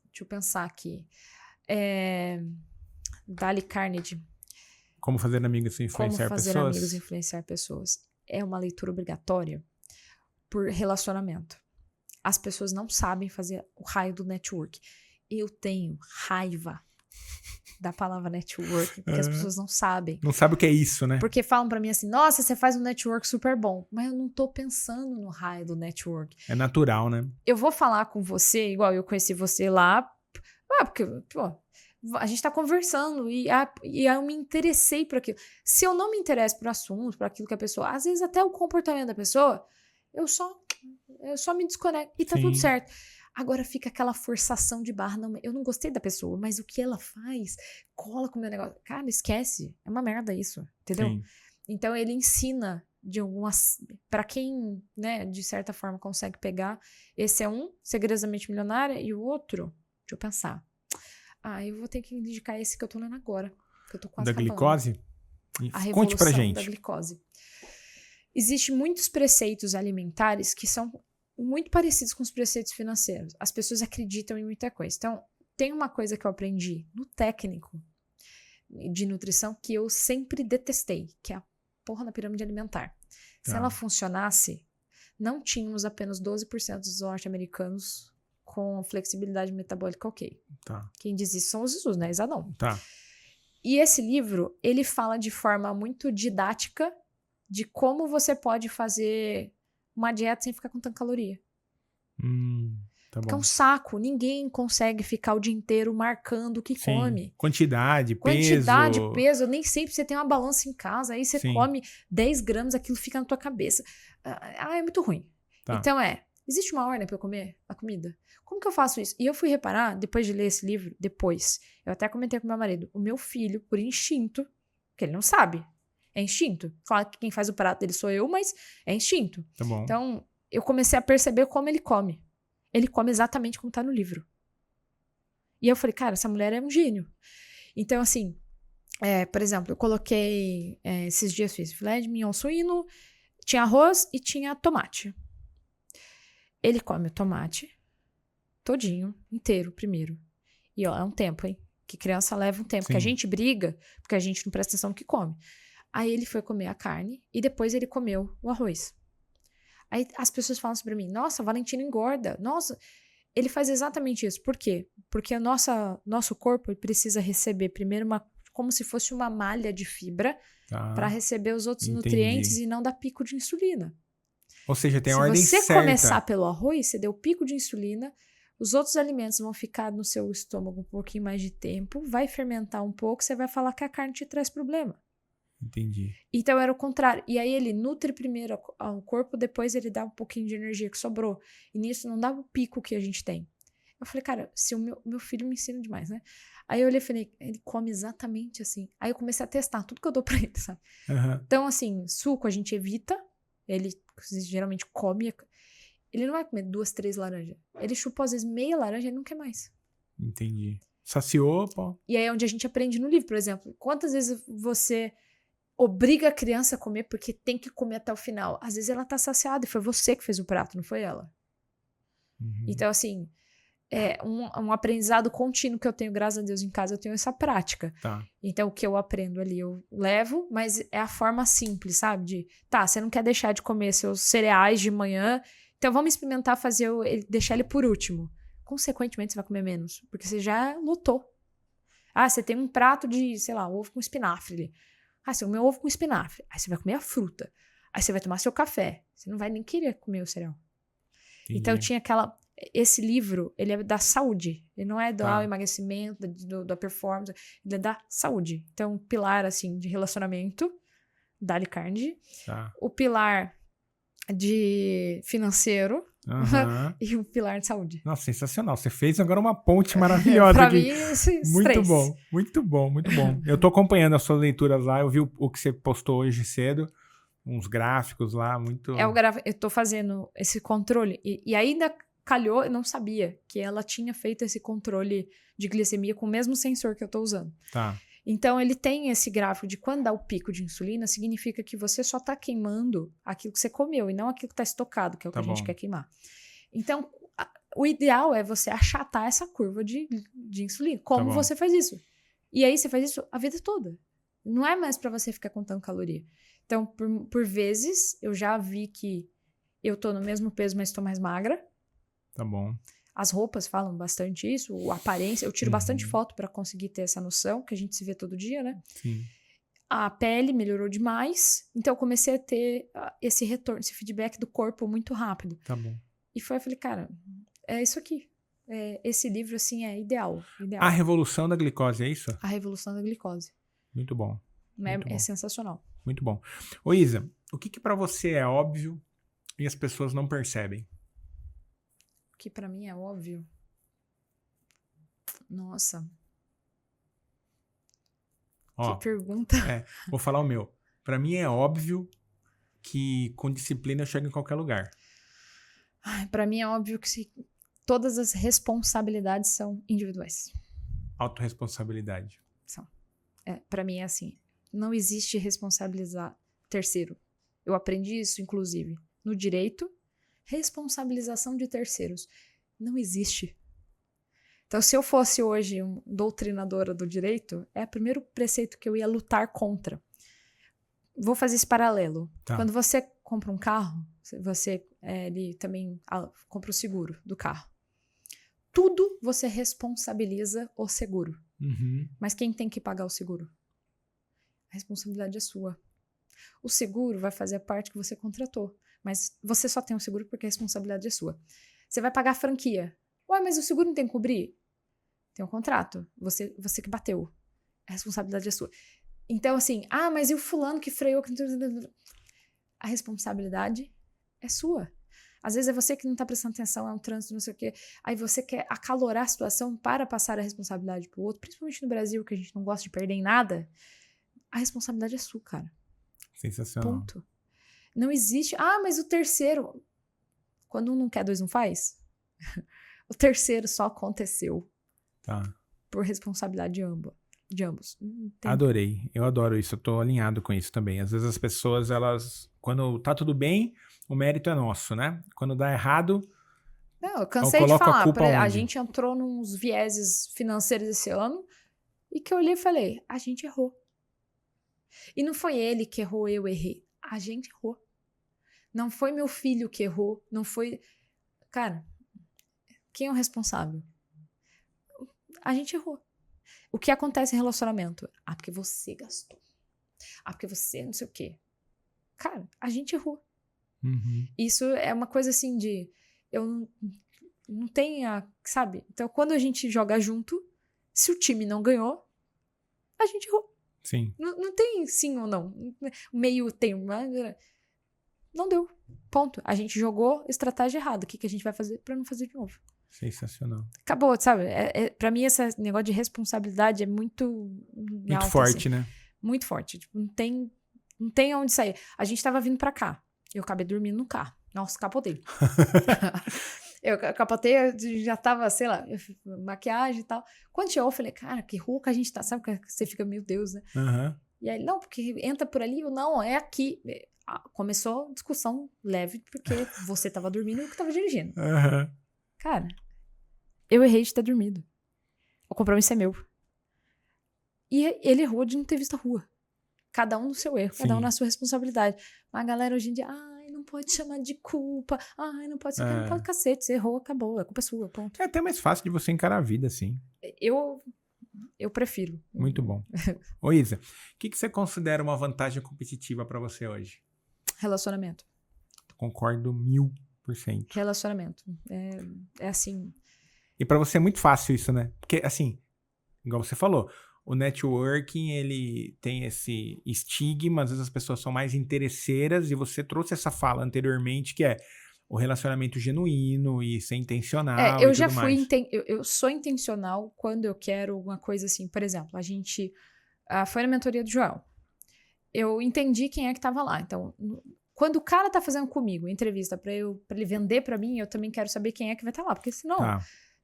deixa eu pensar aqui. Dale Carnegie. Como fazer amigos e influenciar pessoas? Como fazer amigos e influenciar pessoas. É uma leitura obrigatória por relacionamento. As pessoas não sabem fazer o raio do network. Eu tenho raiva da palavra network, porque as pessoas não sabem. Não sabem o que é isso, né? Porque falam pra mim assim, nossa, você faz um network super bom. Mas eu não tô pensando no raio do network. É natural, né? Eu vou falar com você, igual eu conheci você lá, porque, a gente tá conversando e eu me interessei por aquilo. Se eu não me interesso por assunto, por aquilo que a pessoa... Às vezes até o comportamento da pessoa, eu só me desconecto e tá tudo certo. Agora fica aquela forçação de barra. Não, eu não gostei da pessoa, mas o que ela faz cola com o meu negócio. Cara, esquece. É uma merda isso, entendeu? Sim. Então ele ensina de algumas... Pra quem, né, de certa forma consegue pegar. Esse é um, Segredos da Mente Milionária, e o outro, deixa eu pensar. Eu vou ter que indicar esse que eu tô lendo agora. Que eu tô quase da glicose? Conte pra gente. Da glicose. Existem muitos preceitos alimentares que são muito parecidos com os preceitos financeiros. As pessoas acreditam em muita coisa. Então, tem uma coisa que eu aprendi no técnico de nutrição que eu sempre detestei, que é a porra da pirâmide alimentar. Se ela funcionasse, não tínhamos apenas 12% dos norte-americanos com flexibilidade metabólica ok. Tá. Quem diz isso são os Jesus, né? Isadon. Tá. E esse livro, ele fala de forma muito didática de como você pode fazer uma dieta sem ficar com tanta caloria. Tá bom. Porque é um saco. Ninguém consegue ficar o dia inteiro marcando o que come. Quantidade, peso. Nem sempre você tem uma balança em casa. Aí você come 10 gramas, aquilo fica na tua cabeça. É muito ruim. Tá. Então existe uma ordem para eu comer a comida? Como que eu faço isso? E eu fui reparar, depois de ler esse livro, eu até comentei com meu marido, o meu filho, por instinto, que ele não sabe, é instinto. Claro que quem faz o prato dele sou eu, mas é instinto. Tá bom. Então, eu comecei a perceber como ele come. Ele come exatamente como tá no livro. E eu falei, cara, essa mulher é um gênio. Então, assim, por exemplo, eu coloquei, esses dias fiz filé de mignon suíno, tinha arroz e tinha tomate. Ele come o tomate todinho, inteiro, primeiro. E, é um tempo, hein? Que criança leva um tempo. Que a gente briga, porque a gente não presta atenção no que come. Aí ele foi comer a carne e depois ele comeu o arroz. Aí as pessoas falam assim pra mim, nossa, Valentino engorda. Nossa, ele faz exatamente isso. Por quê? Porque nosso corpo precisa receber primeiro uma como se fosse uma malha de fibra Tá. para receber os outros Entendi. nutrientes e não dar pico de insulina. Ou seja, tem a Se ordem você certa. começar pelo arroz, você deu pico de insulina, os outros alimentos vão ficar no seu estômago um pouquinho mais de tempo, vai fermentar um pouco, você vai falar que a carne te traz problema. Entendi. Então era o contrário. E aí ele nutre primeiro ao corpo, depois ele dá um pouquinho de energia que sobrou. E nisso não dá o pico que a gente tem. Eu falei, cara, se o meu filho me ensina demais, né? Aí eu olhei e falei, ele come exatamente assim. Aí eu comecei a testar tudo que eu dou pra ele, sabe? Uhum. Então, assim, suco a gente evita. Ele geralmente come. Ele não vai comer 2, 3 laranjas. Ele chupou, às vezes, meia laranja e ele não quer mais. Entendi. Saciou, pô. E aí é onde a gente aprende no livro, por exemplo. Quantas vezes você obriga a criança a comer porque tem que comer até o final? Às vezes ela tá saciada e foi você que fez o prato, não foi ela. Uhum. Então, assim, é um aprendizado contínuo que eu tenho, graças a Deus, em casa eu tenho essa prática. Tá. Então, o que eu aprendo ali eu levo, mas é a forma simples, sabe? De, tá, você não quer deixar de comer seus cereais de manhã, então vamos experimentar fazer deixar ele por último. Consequentemente, você vai comer menos, porque você já lutou. Ah, você tem um prato de, sei lá, ovo com espinafre ali. Ah, você comeu ovo com espinafre. Aí você vai comer a fruta. Aí você vai tomar seu café. Você não vai nem querer comer o cereal. Entendi. Então, tinha esse livro, ele é da saúde. Ele não é do emagrecimento, da performance. Ele é da saúde. Então, pilar, assim, de relacionamento, Dali Carnegie. Tá. O pilar de financeiro Uhum. e o pilar de saúde. Nossa, sensacional. Você fez agora uma ponte maravilhosa Pra aqui. mim, esses Muito três. bom, muito bom, muito bom. Eu tô acompanhando as suas leituras lá. Eu vi o que você postou hoje cedo. Uns gráficos lá, muito... Eu tô fazendo esse controle. E ainda calhou, eu não sabia que ela tinha feito esse controle de glicemia com o mesmo sensor que eu tô usando. Tá. Então, ele tem esse gráfico de quando dá o pico de insulina, significa que você só tá queimando aquilo que você comeu e não aquilo que tá estocado, que é o que Tá a gente bom. quer queimar. Então, o ideal é você achatar essa curva de insulina. Como bom. você faz isso? E aí, você faz isso a vida toda. Não é mais pra você ficar contando caloria. Então, por vezes, eu já vi que eu tô no mesmo peso, mas tô mais magra. Tá bom. As roupas falam bastante isso, a aparência. Eu tiro bastante foto pra conseguir ter essa noção, que a gente se vê todo dia, né? Sim. A pele melhorou demais, então eu comecei a ter esse retorno, esse feedback do corpo muito rápido. Tá bom. E eu falei, cara, é isso aqui. Esse livro, assim, é ideal. A Revolução da Glicose, é isso? A Revolução da Glicose. Muito bom. Muito É bom. sensacional. Muito bom. Ô Isa, o que pra você é óbvio e as pessoas não percebem? O que pra mim é óbvio. Nossa. Ó, Que pergunta. vou falar o meu. Pra mim é óbvio que com disciplina eu chego em qualquer lugar. Pra mim é óbvio que todas as responsabilidades são individuais. Autorresponsabilidade. Pra mim é assim. Não existe responsabilizar terceiro. Eu aprendi isso, inclusive, no direito. Responsabilização de terceiros. Não existe. Então, se eu fosse hoje doutrinadora do direito, é o primeiro preceito que eu ia lutar contra. Vou fazer esse paralelo. Tá. Quando você compra um carro, você ele também compra o seguro do carro. Tudo você responsabiliza o seguro. Uhum. Mas quem tem que pagar o seguro? A responsabilidade é sua. O seguro vai fazer a parte que você contratou. Mas você só tem o seguro porque a responsabilidade é sua. Você vai pagar a franquia. Ué, mas o seguro não tem que cobrir? Tem um contrato. Você que bateu. A responsabilidade é sua. Então, assim, mas e o fulano que freou? A responsabilidade é sua. Às vezes é você que não tá prestando atenção, é um trânsito, não sei o quê. Aí você quer acalorar a situação para passar a responsabilidade pro outro, principalmente no Brasil, que a gente não gosta de perder em nada. A responsabilidade é sua, cara. Sensacional. Ponto. Não existe... mas o terceiro... Quando um não quer, dois não faz. O terceiro só aconteceu. Tá. Por responsabilidade de ambos. Adorei. Eu adoro isso. Eu tô alinhado com isso também. Às vezes as pessoas, elas... Quando tá tudo bem, o mérito é nosso, né? Quando dá errado... Não, eu cansei de coloco a falar. culpa A onde? gente entrou nos vieses financeiros esse ano e que eu olhei e falei, a gente errou. E não foi ele que errou, eu errei. A gente errou. Não foi meu filho que errou. Não foi... Cara, quem é o responsável? A gente errou. O que acontece em relacionamento? Ah, porque você gastou. Ah, porque você não sei o quê. Cara, a gente errou. Uhum. Isso é uma coisa assim de... Eu não tenho, sabe? Então, quando a gente joga junto, se o time não ganhou, a gente errou. Sim. Não tem sim ou não. Meio termo. Não deu. Ponto. A gente jogou estratégia errada. O que a gente vai fazer pra não fazer de novo? Sensacional. Acabou, sabe? Pra mim, esse negócio de responsabilidade é muito Muito alto, forte, assim. né? Muito forte. Tipo, não tem onde sair. A gente tava vindo pra cá. Eu acabei dormindo no carro. Nossa, capotei. Eu capotei, eu já tava, sei lá, maquiagem e tal. Quando chegou, eu falei, cara, que rua que a gente tá? Sabe que você fica, meu Deus, né? Uhum. E aí, não, porque entra por ali. Eu, não, é aqui. Começou discussão leve, porque você tava dormindo e eu que tava dirigindo. Uhum. Cara, eu errei de ter dormido. O compromisso é meu. E ele errou de não ter visto a rua. Cada um no seu erro, cada um na sua responsabilidade. Mas a galera hoje em dia, ai, não pode chamar de culpa. Ai, não pode ser. Não pode, cacete. Você errou, acabou. A culpa é sua, ponto. É até mais fácil de você encarar a vida, assim. Eu prefiro. Muito bom. Ô, Isa, o que você considera uma vantagem competitiva pra você hoje? Relacionamento. Concordo 1000%. Relacionamento. É assim. E pra você é muito fácil isso, né? Porque, assim, igual você falou, o networking, ele tem esse estigma, às vezes as pessoas são mais interesseiras, e você trouxe essa fala anteriormente, que é o relacionamento genuíno e ser intencional Eu e já tudo fui, mais. eu sou intencional quando eu quero alguma coisa assim. Por exemplo, foi na mentoria do Joel. Eu entendi quem é que tava lá. Então, quando o cara tá fazendo comigo entrevista pra ele vender pra mim, eu também quero saber quem é que vai estar lá, porque senão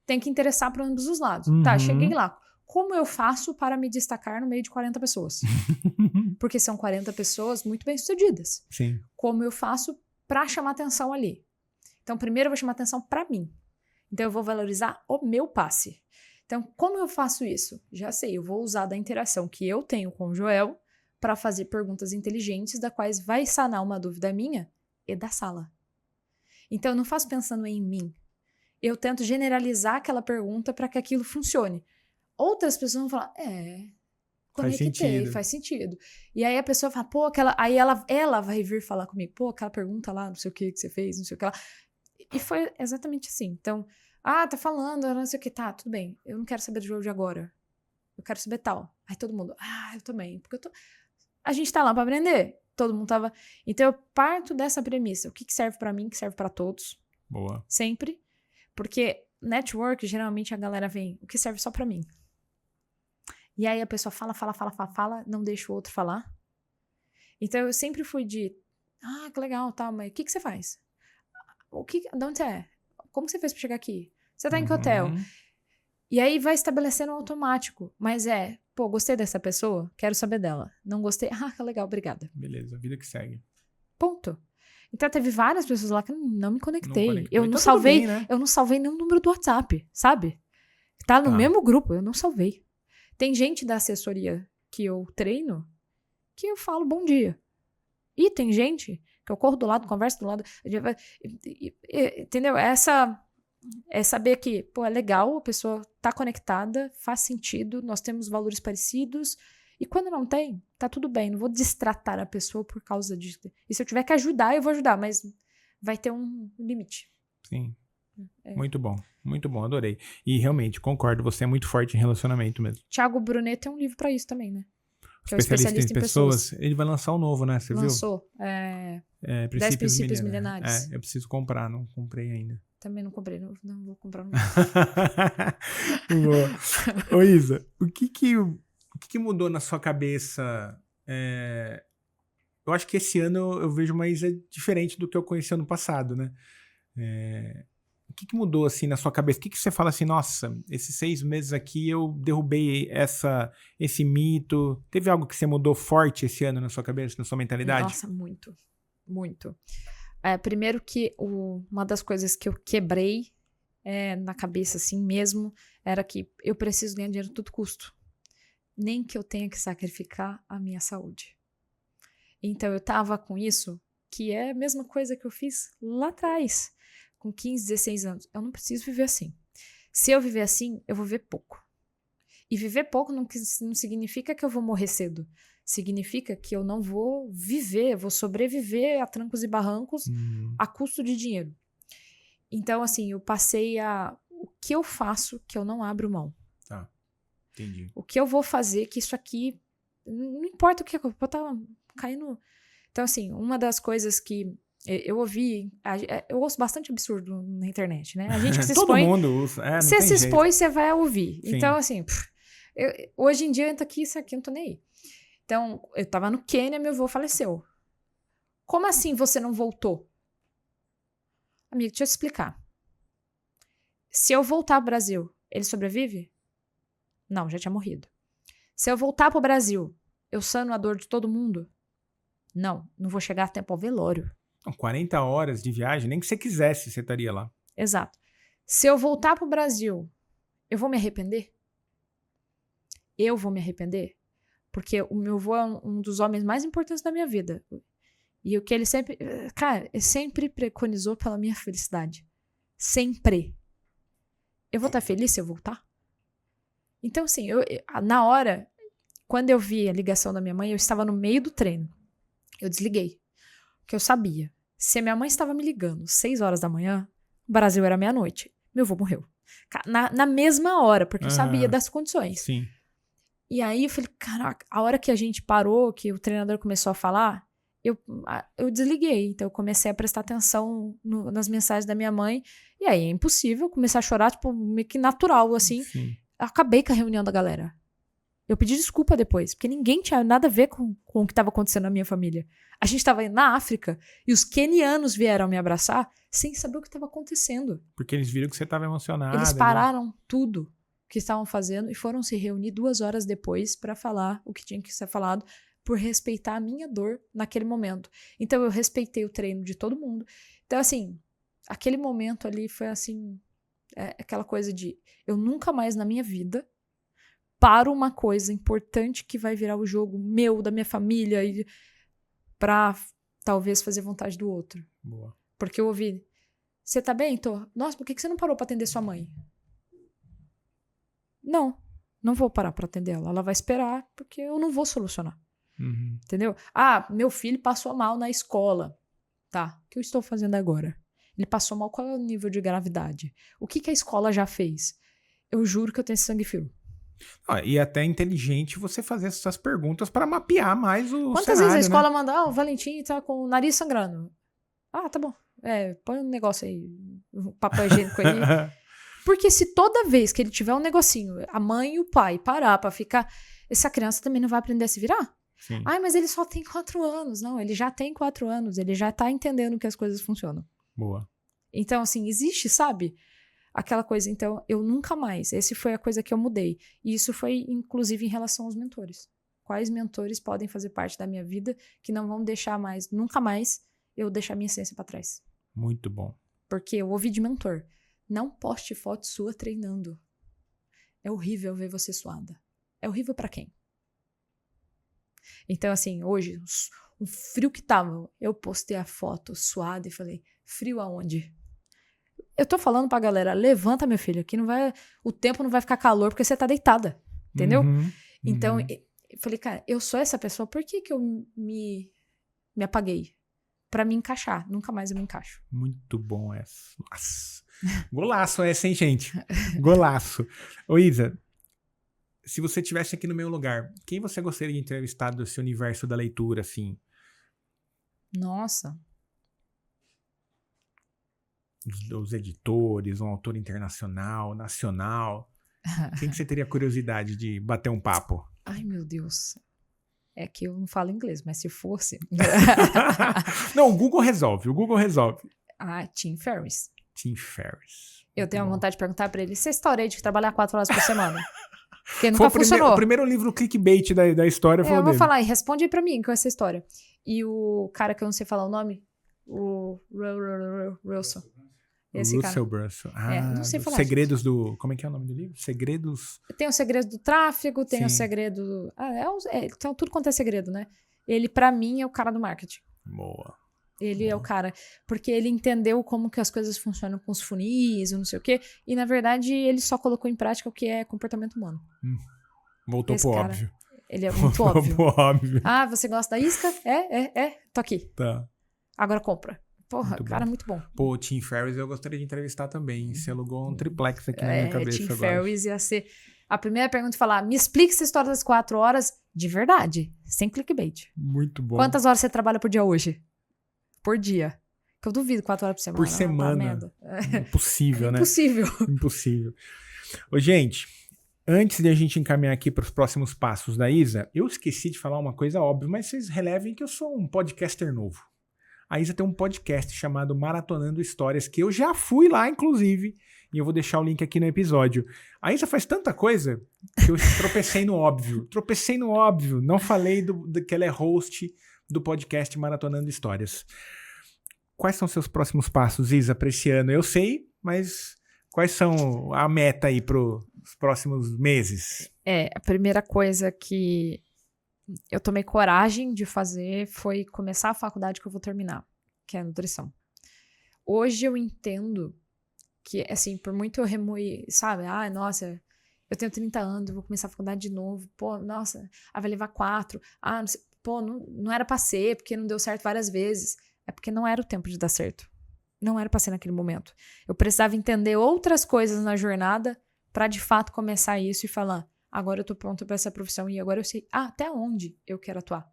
tem que interessar pra ambos os lados. Uhum. Tá, cheguei lá. Como eu faço para me destacar no meio de 40 pessoas? Porque são 40 pessoas muito bem-sucedidas. Sim. Como eu faço pra chamar atenção ali? Então, primeiro eu vou chamar atenção pra mim. Então, eu vou valorizar o meu passe. Então, como eu faço isso? Já sei, eu vou usar da interação que eu tenho com o Joel para fazer perguntas inteligentes, da quais vai sanar uma dúvida minha e da sala. Então, eu não faço pensando em mim. Eu tento generalizar aquela pergunta para que aquilo funcione. Outras pessoas vão falar, conectei, faz sentido. E aí a pessoa fala, pô, aí ela vai vir falar comigo, pô, aquela pergunta lá, não sei o que você fez, não sei o que lá. E foi exatamente assim. Então, tá falando, não sei o que, tá, tudo bem. Eu não quero saber do jogo de agora. Eu quero saber tal. Aí todo mundo, eu também. Porque a gente tá lá pra aprender. Todo mundo tava... Então eu parto dessa premissa. O que serve pra mim, que serve pra todos. Boa. Sempre. Porque network, geralmente a galera vem, o que serve só pra mim. E aí a pessoa fala, não deixa o outro falar. Então eu sempre fui de, que legal, tá, mas o que você faz? De onde você é? Como você fez pra chegar aqui? Você tá em que hotel? E aí vai estabelecendo um automático. Mas gostei dessa pessoa, quero saber dela. Não gostei, que legal, obrigada. Beleza, vida que segue. Ponto. Então teve várias pessoas lá que não me conectei. Eu não salvei, né? Eu não salvei nenhum número do WhatsApp, sabe? Tá no mesmo grupo, eu não salvei. Tem gente da assessoria que eu treino que eu falo bom dia. E tem gente que eu corro do lado, converso do lado. Entendeu? É saber que, é legal, a pessoa tá conectada, faz sentido, nós temos valores parecidos. E quando não tem, tá tudo bem. Não vou destratar a pessoa por causa disso. E se eu tiver que ajudar, eu vou ajudar, mas vai ter um limite. Sim. Muito bom, adorei. E realmente, concordo, você é muito forte em relacionamento mesmo. Thiago Brunet tem um livro pra isso também, né? Que é o especialista em pessoas. Ele vai lançar um novo, né? Você Lançou. viu? 10 princípios milenares. Eu preciso comprar, não comprei ainda. Também não comprei, não vou comprar. Boa. Ô Isa, o que mudou na sua cabeça? Eu acho que esse ano eu vejo uma Isa diferente do que eu conheci ano passado, né? O que mudou assim na sua cabeça? O que você fala assim, nossa, esses 6 meses aqui eu derrubei esse mito. Teve algo que você mudou forte esse ano na sua cabeça, na sua mentalidade? Nossa, muito. Muito. Primeiro que uma das coisas que eu quebrei na cabeça assim mesmo era que eu preciso ganhar dinheiro a todo custo. Nem que eu tenha que sacrificar a minha saúde. Então eu tava com isso, que é a mesma coisa que eu fiz lá atrás. Com 15, 16 anos. Eu não preciso viver assim. Se eu viver assim, eu vou viver pouco. E viver pouco não significa que eu vou morrer cedo. Significa que eu não vou viver, vou sobreviver a trancos e barrancos a custo de dinheiro. Então, assim, eu passei a... O que eu faço que eu não abro mão? Tá, entendi. O que eu vou fazer que isso aqui... Não importa o que eu vou estar caindo... Então, assim, uma das coisas que eu ouvi... Eu ouço bastante absurdo na internet, né? A gente que se expõe... Todo mundo usa. Não você tem se jeito. expõe, você vai ouvir. Sim. Então, assim... hoje em dia, eu entro aqui, isso aqui, eu não tô nem aí. Então, eu tava no Quênia, meu avô faleceu. Como assim você não voltou? Amigo, deixa eu te explicar. Se eu voltar pro Brasil, ele sobrevive? Não, já tinha morrido. Se eu voltar pro Brasil, eu sano a dor de todo mundo? Não vou chegar a tempo ao velório. 40 horas de viagem, nem que você quisesse, você estaria lá. Exato. Se eu voltar pro Brasil, eu vou me arrepender? Eu vou me arrepender? Porque o meu avô é um dos homens mais importantes da minha vida. E o que ele sempre... Cara, ele sempre preconizou pela minha felicidade. Sempre. Eu vou estar feliz se eu voltar? Então, assim, na hora, quando eu vi a ligação da minha mãe, eu estava no meio do treino. Eu desliguei. Porque eu sabia. Se a minha mãe estava me ligando 6 horas da manhã, o Brasil era meia-noite. Meu avô morreu. Na mesma hora, porque eu sabia das condições. Sim. E aí eu falei, caraca, a hora que a gente parou, que o treinador começou a falar, eu desliguei. Então eu comecei a prestar atenção nas mensagens da minha mãe. E aí é impossível começar a chorar, tipo, meio que natural, assim. Sim. Eu acabei com a reunião da galera. Eu pedi desculpa depois, porque ninguém tinha nada a ver com o que estava acontecendo na minha família. A gente estava na África e os quenianos vieram me abraçar sem saber o que estava acontecendo. Porque eles viram que você estava emocionada. Eles pararam tudo que estavam fazendo e foram se reunir 2 horas depois para falar o que tinha que ser falado, por respeitar a minha dor naquele momento. Então eu respeitei o treino de todo mundo. Então, assim, aquele momento ali foi assim, aquela coisa de eu nunca mais na minha vida paro uma coisa importante que vai virar o jogo meu, da minha família, e pra talvez fazer vontade do outro. Boa. Porque eu ouvi, você tá bem, Tô? Nossa, por que você não parou pra atender sua mãe? Não vou parar pra atender ela. Ela vai esperar, porque eu não vou solucionar. Entendeu? Ah, meu filho passou mal na escola. Tá, o que eu estou fazendo agora? Ele passou mal, qual é o nível de gravidade? O que a escola já fez? Eu juro que eu tenho esse sangue frio. E até é inteligente você fazer essas perguntas para mapear mais o Quantas cenário, vezes a escola né? manda, o Valentim tá com o nariz sangrando. Ah, tá bom. Põe um negócio aí, um papel higiênico aí. Porque se toda vez que ele tiver um negocinho, a mãe e o pai parar pra ficar, essa criança também não vai aprender a se virar? Sim. Ai, mas ele só tem 4 anos. Não, ele já tem 4 anos, ele já tá entendendo que as coisas funcionam. Boa. Então, assim, existe, sabe? Aquela coisa, então, eu nunca mais. Essa foi a coisa que eu mudei. E isso foi, inclusive, em relação aos mentores. Quais mentores podem fazer parte da minha vida que não vão deixar mais, nunca mais, eu deixar minha essência pra trás? Muito bom. Porque eu ouvi de mentor, não poste foto sua treinando. É horrível ver você suada. É horrível pra quem? Então, assim, hoje, um frio que tava, eu postei a foto suada e falei, frio aonde? Eu tô falando pra galera, levanta, meu filho, aqui não vai, o tempo não vai ficar calor porque você tá deitada, entendeu? Então, eu falei, cara, eu sou essa pessoa, por que eu me apaguei? Pra me encaixar, nunca mais eu me encaixo. Muito bom essa. Nossa. Golaço essa, hein, gente? Golaço. Ô, Isa, se você estivesse aqui no meu lugar, quem você gostaria de entrevistar desse universo da leitura, assim? Nossa. Os editores, um autor internacional, nacional. Quem que você teria curiosidade de bater um papo? Ai, meu Deus. É que eu não falo inglês, mas se fosse... Não, o Google resolve. Tim Ferriss. Tim Ferriss. Eu tenho vontade de perguntar pra ele, você história de trabalhar 4 horas por semana? Porque Foi nunca funcionou. O primeiro livro clickbait da história foi o eu vou dele. falar, e responde aí pra mim com essa história. E o cara que eu não sei falar o nome, o Russell. Esse cara. Russell Brunson. Não sei falar. Segredos do... Como é que é o nome do livro? Segredos... Tem o segredo do tráfego, tem o segredo... Então tudo quanto é segredo, né? Ele, pra mim, é o cara do marketing. Boa. Ele é o cara... Porque ele entendeu como que as coisas funcionam com os funis, não sei o quê. E, na verdade, ele só colocou em prática o que é comportamento humano. Voltou Esse pro cara, óbvio. ele é muito Voltou óbvio. pro óbvio. Ah, você gosta da isca? Tô aqui. Tá. Agora compra. Porra, Muito cara, bom. muito bom. Pô, o Tim Ferriss eu gostaria de entrevistar também. Você alugou um triplex aqui na minha cabeça Tim agora. Ferriss ia ser... A primeira pergunta falar, me explica essa história das 4 horas de verdade, sem clickbait. Muito bom. Quantas horas você trabalha por dia hoje? Por dia. Que eu duvido 4 horas por semana. Por semana. Merda. Impossível, né? Impossível. Impossível. Ô, gente, antes de a gente encaminhar aqui para os próximos passos da Isa, eu esqueci de falar uma coisa óbvia, mas vocês relevem que eu sou um podcaster novo. A Isa tem um podcast chamado Maratonando Histórias, que eu já fui lá, inclusive, e eu vou deixar o link aqui no episódio. A Isa faz tanta coisa que eu tropecei no óbvio. Não falei que ela é host do podcast Maratonando Histórias. Quais são seus próximos passos, Isa, para esse ano? Eu sei, mas quais são a meta aí para os próximos meses? A primeira coisa que eu tomei coragem de fazer foi começar a faculdade que eu vou terminar, que é a nutrição. Hoje eu entendo que, assim, por muito eu remoer, sabe? Nossa, eu tenho 30 anos, eu vou começar a faculdade de novo. Pô, nossa, vai levar 4. Não sei, pô, não era pra ser, porque não deu certo várias vezes. É porque não era o tempo de dar certo. Não era pra ser naquele momento. Eu precisava entender outras coisas na jornada pra, de fato, começar isso e falar, agora eu tô pronta pra essa profissão e agora eu sei até onde eu quero atuar.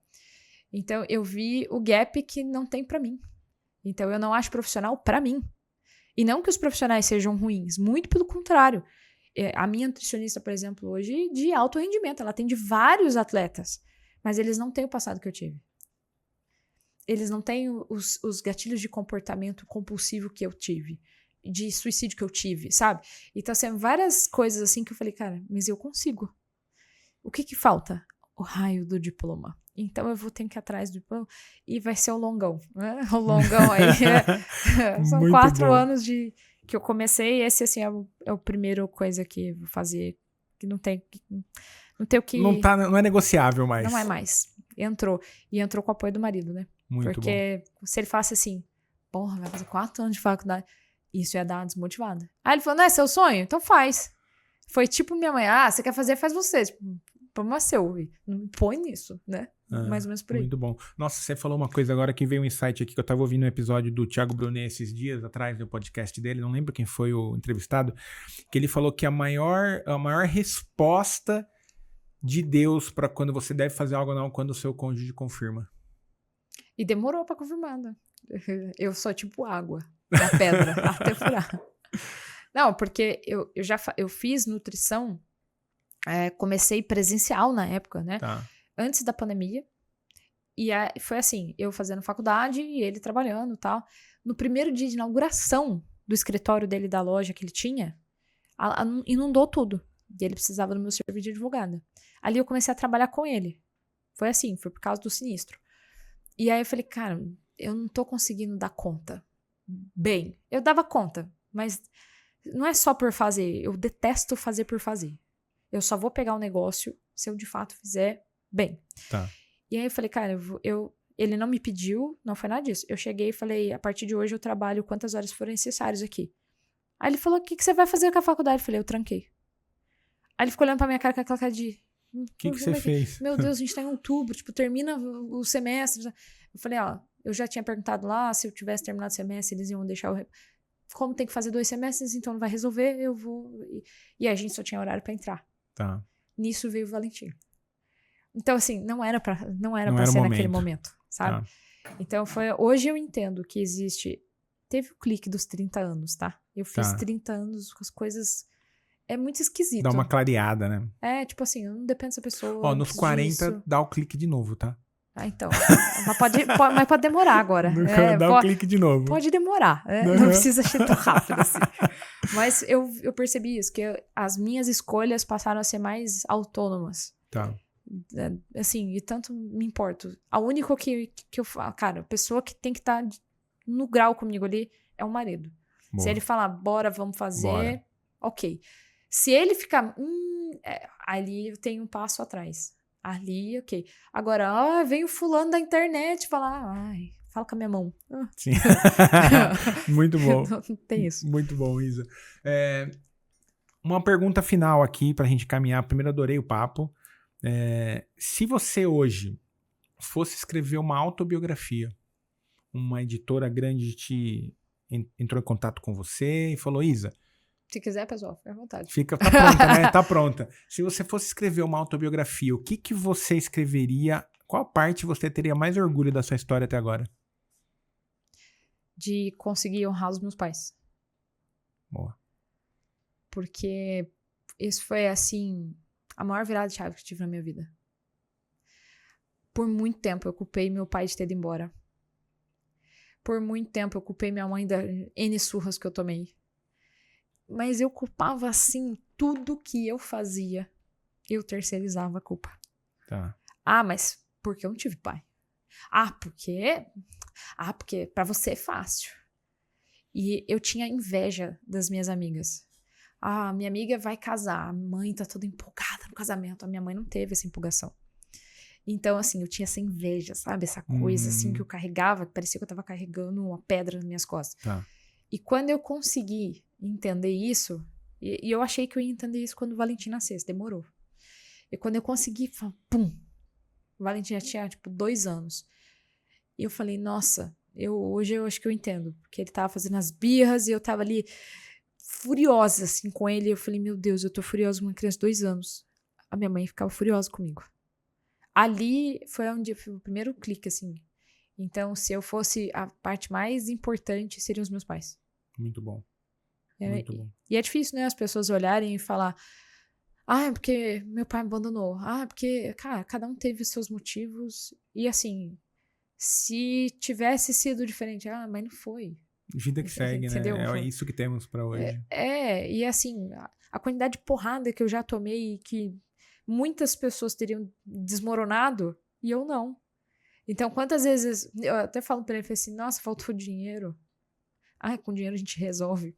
Então, eu vi o gap que não tem pra mim. Então, eu não acho profissional pra mim. E não que os profissionais sejam ruins, muito pelo contrário. A minha nutricionista, por exemplo, hoje, de alto rendimento, ela atende vários atletas, mas eles não têm o passado que eu tive. Eles não têm os gatilhos de comportamento compulsivo que eu tive, de suicídio que eu tive, sabe? Então, assim, várias coisas assim que eu falei, cara, mas eu consigo. O que falta? O raio do diploma. Então, eu vou ter que ir atrás do diploma e vai ser o longão. Né? O longão aí. São Muito 4 bom. anos que eu comecei. Esse, assim, é o primeiro coisa que eu vou fazer, que não tem o que... Não é negociável mais. Não é mais. Entrou. E entrou com o apoio do marido, né? Muito Porque se ele falasse assim, porra, vai fazer 4 anos de faculdade, isso ia dar uma desmotivada. Aí ele falou, não é seu sonho? Então faz. Foi tipo minha mãe, você quer fazer, faz você. Tipo, problema seu. Não me põe nisso, né? Mais ou menos por aí. Muito bom. Nossa, você falou uma coisa agora que veio um insight aqui, que eu tava ouvindo um episódio do Thiago Brunet esses dias atrás, do podcast dele, não lembro quem foi o entrevistado, que ele falou que a maior resposta de Deus para quando você deve fazer algo ou não, quando o seu cônjuge confirma. E demorou pra confirmar, né? Eu sou tipo água na pedra, até furar. Não, porque eu fiz nutrição, comecei presencial na época, né? Tá. Antes da pandemia. E foi assim, eu fazendo faculdade e ele trabalhando e tal. No primeiro dia de inauguração do escritório dele, da loja que ele tinha, inundou tudo. E ele precisava do meu serviço de advogada. Ali eu comecei a trabalhar com ele. Foi assim, foi por causa do sinistro. E aí eu falei, cara, eu não tô conseguindo dar conta. Bem, eu dava conta, mas não é só por fazer. Eu detesto fazer por fazer. Eu só vou pegar o negócio se eu de fato fizer bem. Tá. E aí eu falei, cara, ele não me pediu, não foi nada disso. Eu cheguei e falei, a partir de hoje eu trabalho quantas horas forem necessárias aqui. Aí ele falou, o que você vai fazer com a faculdade? Eu falei, eu tranquei. Aí ele ficou olhando pra minha cara com aquela cara de... O que você fez? Meu Deus, a gente tá em outubro, tipo, termina o semestre. Eu falei, eu já tinha perguntado lá, se eu tivesse terminado o semestre, eles iam deixar como tem que fazer 2 semestres, então não vai resolver, eu vou... E a gente só tinha horário pra entrar. Tá. Nisso veio o Valentim. Então, assim, não era pra era ser momento. naquele momento, sabe? Tá. Então, hoje eu entendo que existe... Teve o clique dos 30 anos, tá? Eu fiz 30 anos com as coisas... É muito esquisito. Dá uma clareada, né? Tipo assim, eu não dependo dessa pessoa. Nos 40 disso. Dá o clique de novo, tá? Então. Mas pode demorar agora. Dá o clique de novo. Pode demorar. Não precisa ser tão rápido assim. Mas eu percebi isso, que as minhas escolhas passaram a ser mais autônomas. Tá. Assim, e tanto me importo. A única que eu falo, cara, a pessoa que tem que estar no grau comigo ali é o marido. Boa. Se ele falar, bora, vamos fazer, ok. Se ele ficar, ali eu tenho um passo atrás. Ali, ok. Agora, vem o fulano da internet falar, fala com a minha mão. Sim. Muito bom. Não tem isso. Muito bom, Isa. Uma pergunta final aqui pra gente caminhar. Primeiro, adorei o papo. Se você hoje fosse escrever uma autobiografia, uma editora grande entrou em contato com você e falou, Isa... Se quiser, pessoal, fica à vontade. Tá pronta, né? Tá pronta. Se você fosse escrever uma autobiografia, o que você escreveria? Qual parte você teria mais orgulho da sua história até agora? De conseguir honrar os meus pais. Boa. Porque isso foi, assim, a maior virada de chave que eu tive na minha vida. Por muito tempo eu culpei meu pai de ter ido embora. Por muito tempo eu culpei minha mãe das N surras que eu tomei. Mas eu culpava, assim, tudo que eu fazia. Eu terceirizava a culpa. Tá. Mas porque eu não tive pai. Porque pra você é fácil. E eu tinha inveja das minhas amigas. Minha amiga vai casar, a mãe tá toda empolgada no casamento. A minha mãe não teve essa empolgação. Então, assim, eu tinha essa inveja, sabe? Essa coisa, assim, que eu carregava, parecia que eu tava carregando uma pedra nas minhas costas. Tá. E quando eu consegui entender isso, e eu achei que eu ia entender isso quando o Valentim nascesse, demorou. E quando eu consegui, pum, o Valentim já tinha, 2 anos. E eu falei, nossa, hoje eu acho que eu entendo. Porque ele tava fazendo as birras e eu tava ali furiosa, assim, com ele. E eu falei, meu Deus, eu tô furiosa com uma criança de 2 anos. A minha mãe ficava furiosa comigo. Ali foi onde foi o primeiro clique, assim. Então, se eu fosse a parte mais importante, seriam os meus pais. Muito bom. Muito bom. E é difícil, né? As pessoas olharem e falar, é porque meu pai me abandonou. Porque, cara, cada um teve os seus motivos. E assim, se tivesse sido diferente, mas não foi. Vida que segue, entendeu? Né? É isso que temos pra hoje. E assim, a quantidade de porrada que eu já tomei, que muitas pessoas teriam desmoronado, e eu não. Então, quantas vezes, eu até falo pra ele, assim, nossa, faltou dinheiro. Com dinheiro a gente resolve.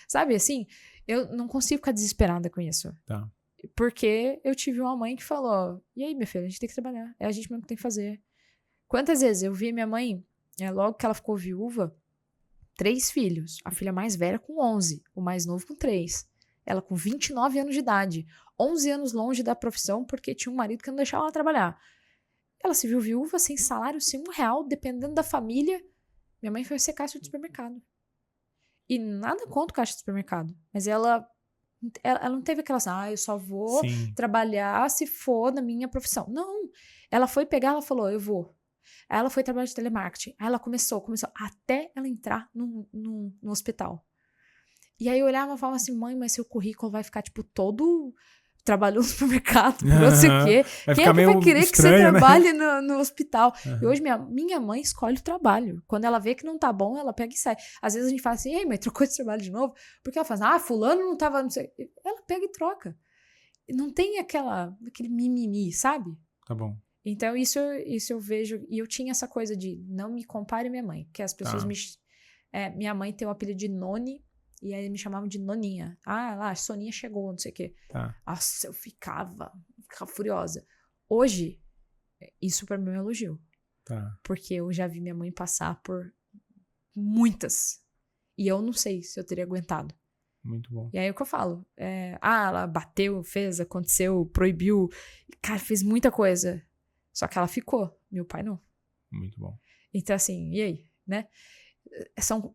Sabe, assim, eu não consigo ficar desesperada com isso. Tá. Porque eu tive uma mãe que falou, e aí, minha filha, a gente tem que trabalhar. É a gente mesmo que tem que fazer. Quantas vezes eu vi minha mãe, logo que ela ficou viúva, 3 filhos. A filha mais velha com 11, o mais novo com 3. Ela com 29 anos de idade. 11 anos longe da profissão porque tinha um marido que não deixava ela trabalhar. Ela se viu viúva, sem salário, sem R$1, dependendo da família. Minha mãe foi ser caixa de supermercado. E nada contra o caixa de supermercado. Mas ela não teve aquela assim, eu só vou trabalhar se for na minha profissão. Não. Ela foi pegar, ela falou, eu vou. Aí ela foi trabalhar de telemarketing. Aí ela começou, até ela entrar no hospital. E aí eu olhava e falava assim, mãe, mas seu currículo vai ficar, todo... Trabalhou no supermercado, não sei o quê. Quem é que vai querer estranho, que você trabalhe no hospital? E hoje minha mãe escolhe o trabalho. Quando ela vê que não tá bom, ela pega e sai. Às vezes a gente fala assim, ei, mas trocou de trabalho de novo? Porque ela fala, fulano não tava, não sei. Ela pega e troca. Não tem aquele mimimi, sabe? Tá bom. Então isso eu vejo, e eu tinha essa coisa de não me compare minha mãe, porque as pessoas minha mãe tem o apelido de Noni, e aí me chamavam de Noninha. Lá, a Soninha chegou, não sei o quê. Tá. Nossa, eu ficava furiosa. Hoje, isso pra mim é um elogio. Tá. Porque eu já vi minha mãe passar por muitas. E eu não sei se eu teria aguentado. Muito bom. E aí é o que eu falo. Ela bateu, fez, aconteceu, proibiu. Cara, fez muita coisa. Só que ela ficou. Meu pai não. Muito bom. Então assim, e aí, né?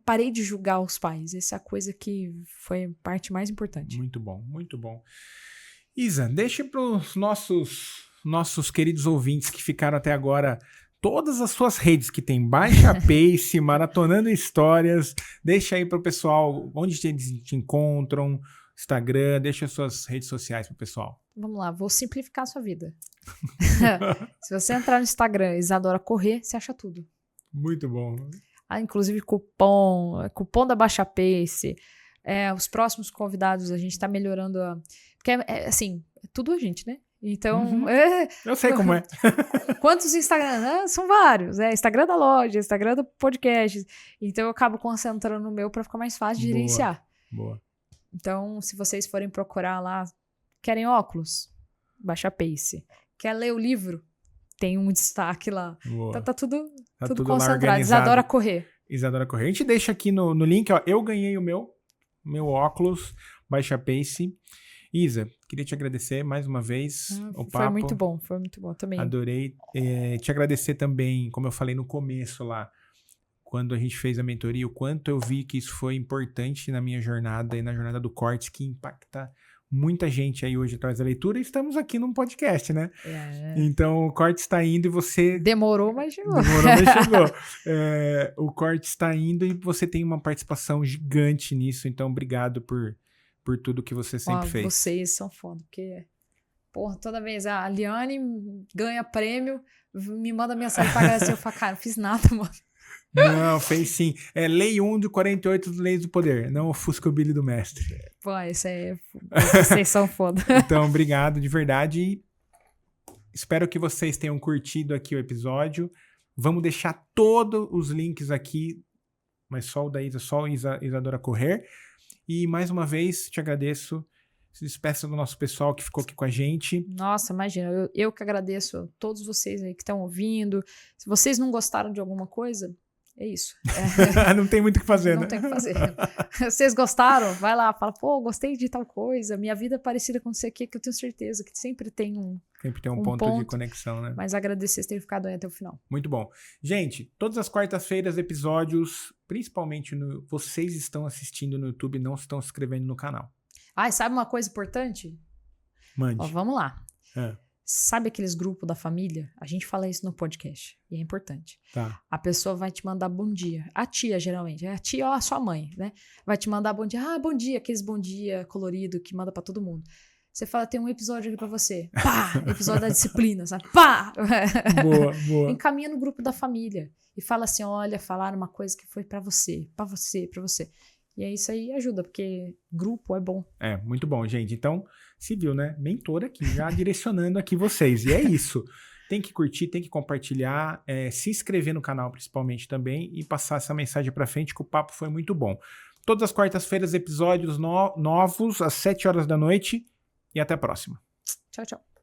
Parei de julgar os pais. Essa é a coisa que foi a parte mais importante. Muito bom, muito bom. Isa, deixe para os nossos queridos ouvintes que ficaram até agora todas as suas redes que tem Baixa Pace, Maratonando Histórias. Deixa aí para o pessoal onde eles te encontram, Instagram, deixa as suas redes sociais para o pessoal. Vamos lá, vou simplificar a sua vida. Se você entrar no Instagram, Isadora Corrêa, você acha tudo. Muito bom. Inclusive cupom da Baixa Pace. Os próximos convidados, a gente tá melhorando porque assim, é tudo a gente, né? Então... Eu sei como é. Quantos Instagram? São vários. Instagram da loja, Instagram do podcast. Então eu acabo concentrando no meu para ficar mais fácil de gerenciar. Boa. Então, se vocês forem procurar lá, querem óculos? Baixa Pace. Quer ler o livro? Tem um destaque lá. Então tá tudo concentrado. Isadora Corrêa. Isadora Corrêa. A gente deixa aqui no link, ó. Eu ganhei o meu óculos Baixa Pace. Isa, queria te agradecer mais uma vez o papo. Foi muito bom também. Adorei. Te agradecer também, como eu falei no começo lá, quando a gente fez a mentoria, o quanto eu vi que isso foi importante na minha jornada e na jornada do Cortes, que impacta muita gente aí hoje atrás da leitura. E estamos aqui num podcast, né? Então, o Cortes está indo e você... Demorou, mas chegou. O Cortes está indo e você tem uma participação gigante nisso. Então, obrigado por tudo que você sempre fez. Vocês são foda, porque... Porra, toda vez a Liane ganha prêmio, me manda mensagem pra agradecer. Eu falo, cara, não fiz nada, mano. Não, fez sim. É Lei 1 de 48 das Leis do Poder, não ofusca o Billy do Mestre. Pô, isso aí, vocês são foda. Então, obrigado de verdade. E espero que vocês tenham curtido aqui o episódio. Vamos deixar todos os links aqui, mas só o da Isa, só o Isadora Correr. E mais uma vez, te agradeço. Se despeça do nosso pessoal que ficou aqui com a gente. Nossa, imagina, eu que agradeço a todos vocês aí que estão ouvindo. Se vocês não gostaram de alguma coisa, é isso. Não tem muito o que fazer, não né? Não tem o que fazer. Vocês gostaram? Vai lá, fala, pô, gostei de tal coisa, minha vida é parecida com isso aqui, que eu tenho certeza que sempre tem um... Sempre tem um ponto de conexão, né? Mas agradecer vocês terem ficado aí até o final. Muito bom. Gente, todas as quartas-feiras, episódios, principalmente vocês estão assistindo no YouTube e não estão se inscrevendo no canal. Ah, e sabe uma coisa importante? Mande. Ó, vamos lá. Sabe aqueles grupos da família? A gente fala isso no podcast e é importante. Tá. A pessoa vai te mandar bom dia. A tia, geralmente. A tia ou a sua mãe, né? Vai te mandar bom dia. Ah, bom dia. Aqueles bom dia colorido que manda pra todo mundo. Você fala, tem um episódio aqui pra você. Pá! Episódio da disciplina, sabe? Pá! Boa. Encaminha no grupo da família. E fala assim, olha, falaram uma coisa que foi pra você. Pra você, pra você. E aí isso aí ajuda, porque grupo é bom. É, muito bom, gente. Então, se viu, né? Mentor aqui, já direcionando aqui vocês. E é isso. Tem que curtir, tem que compartilhar, se inscrever no canal principalmente também e passar essa mensagem pra frente, que o papo foi muito bom. Todas as quartas-feiras, episódios novos, às 7 horas da noite. E até a próxima. Tchau, tchau.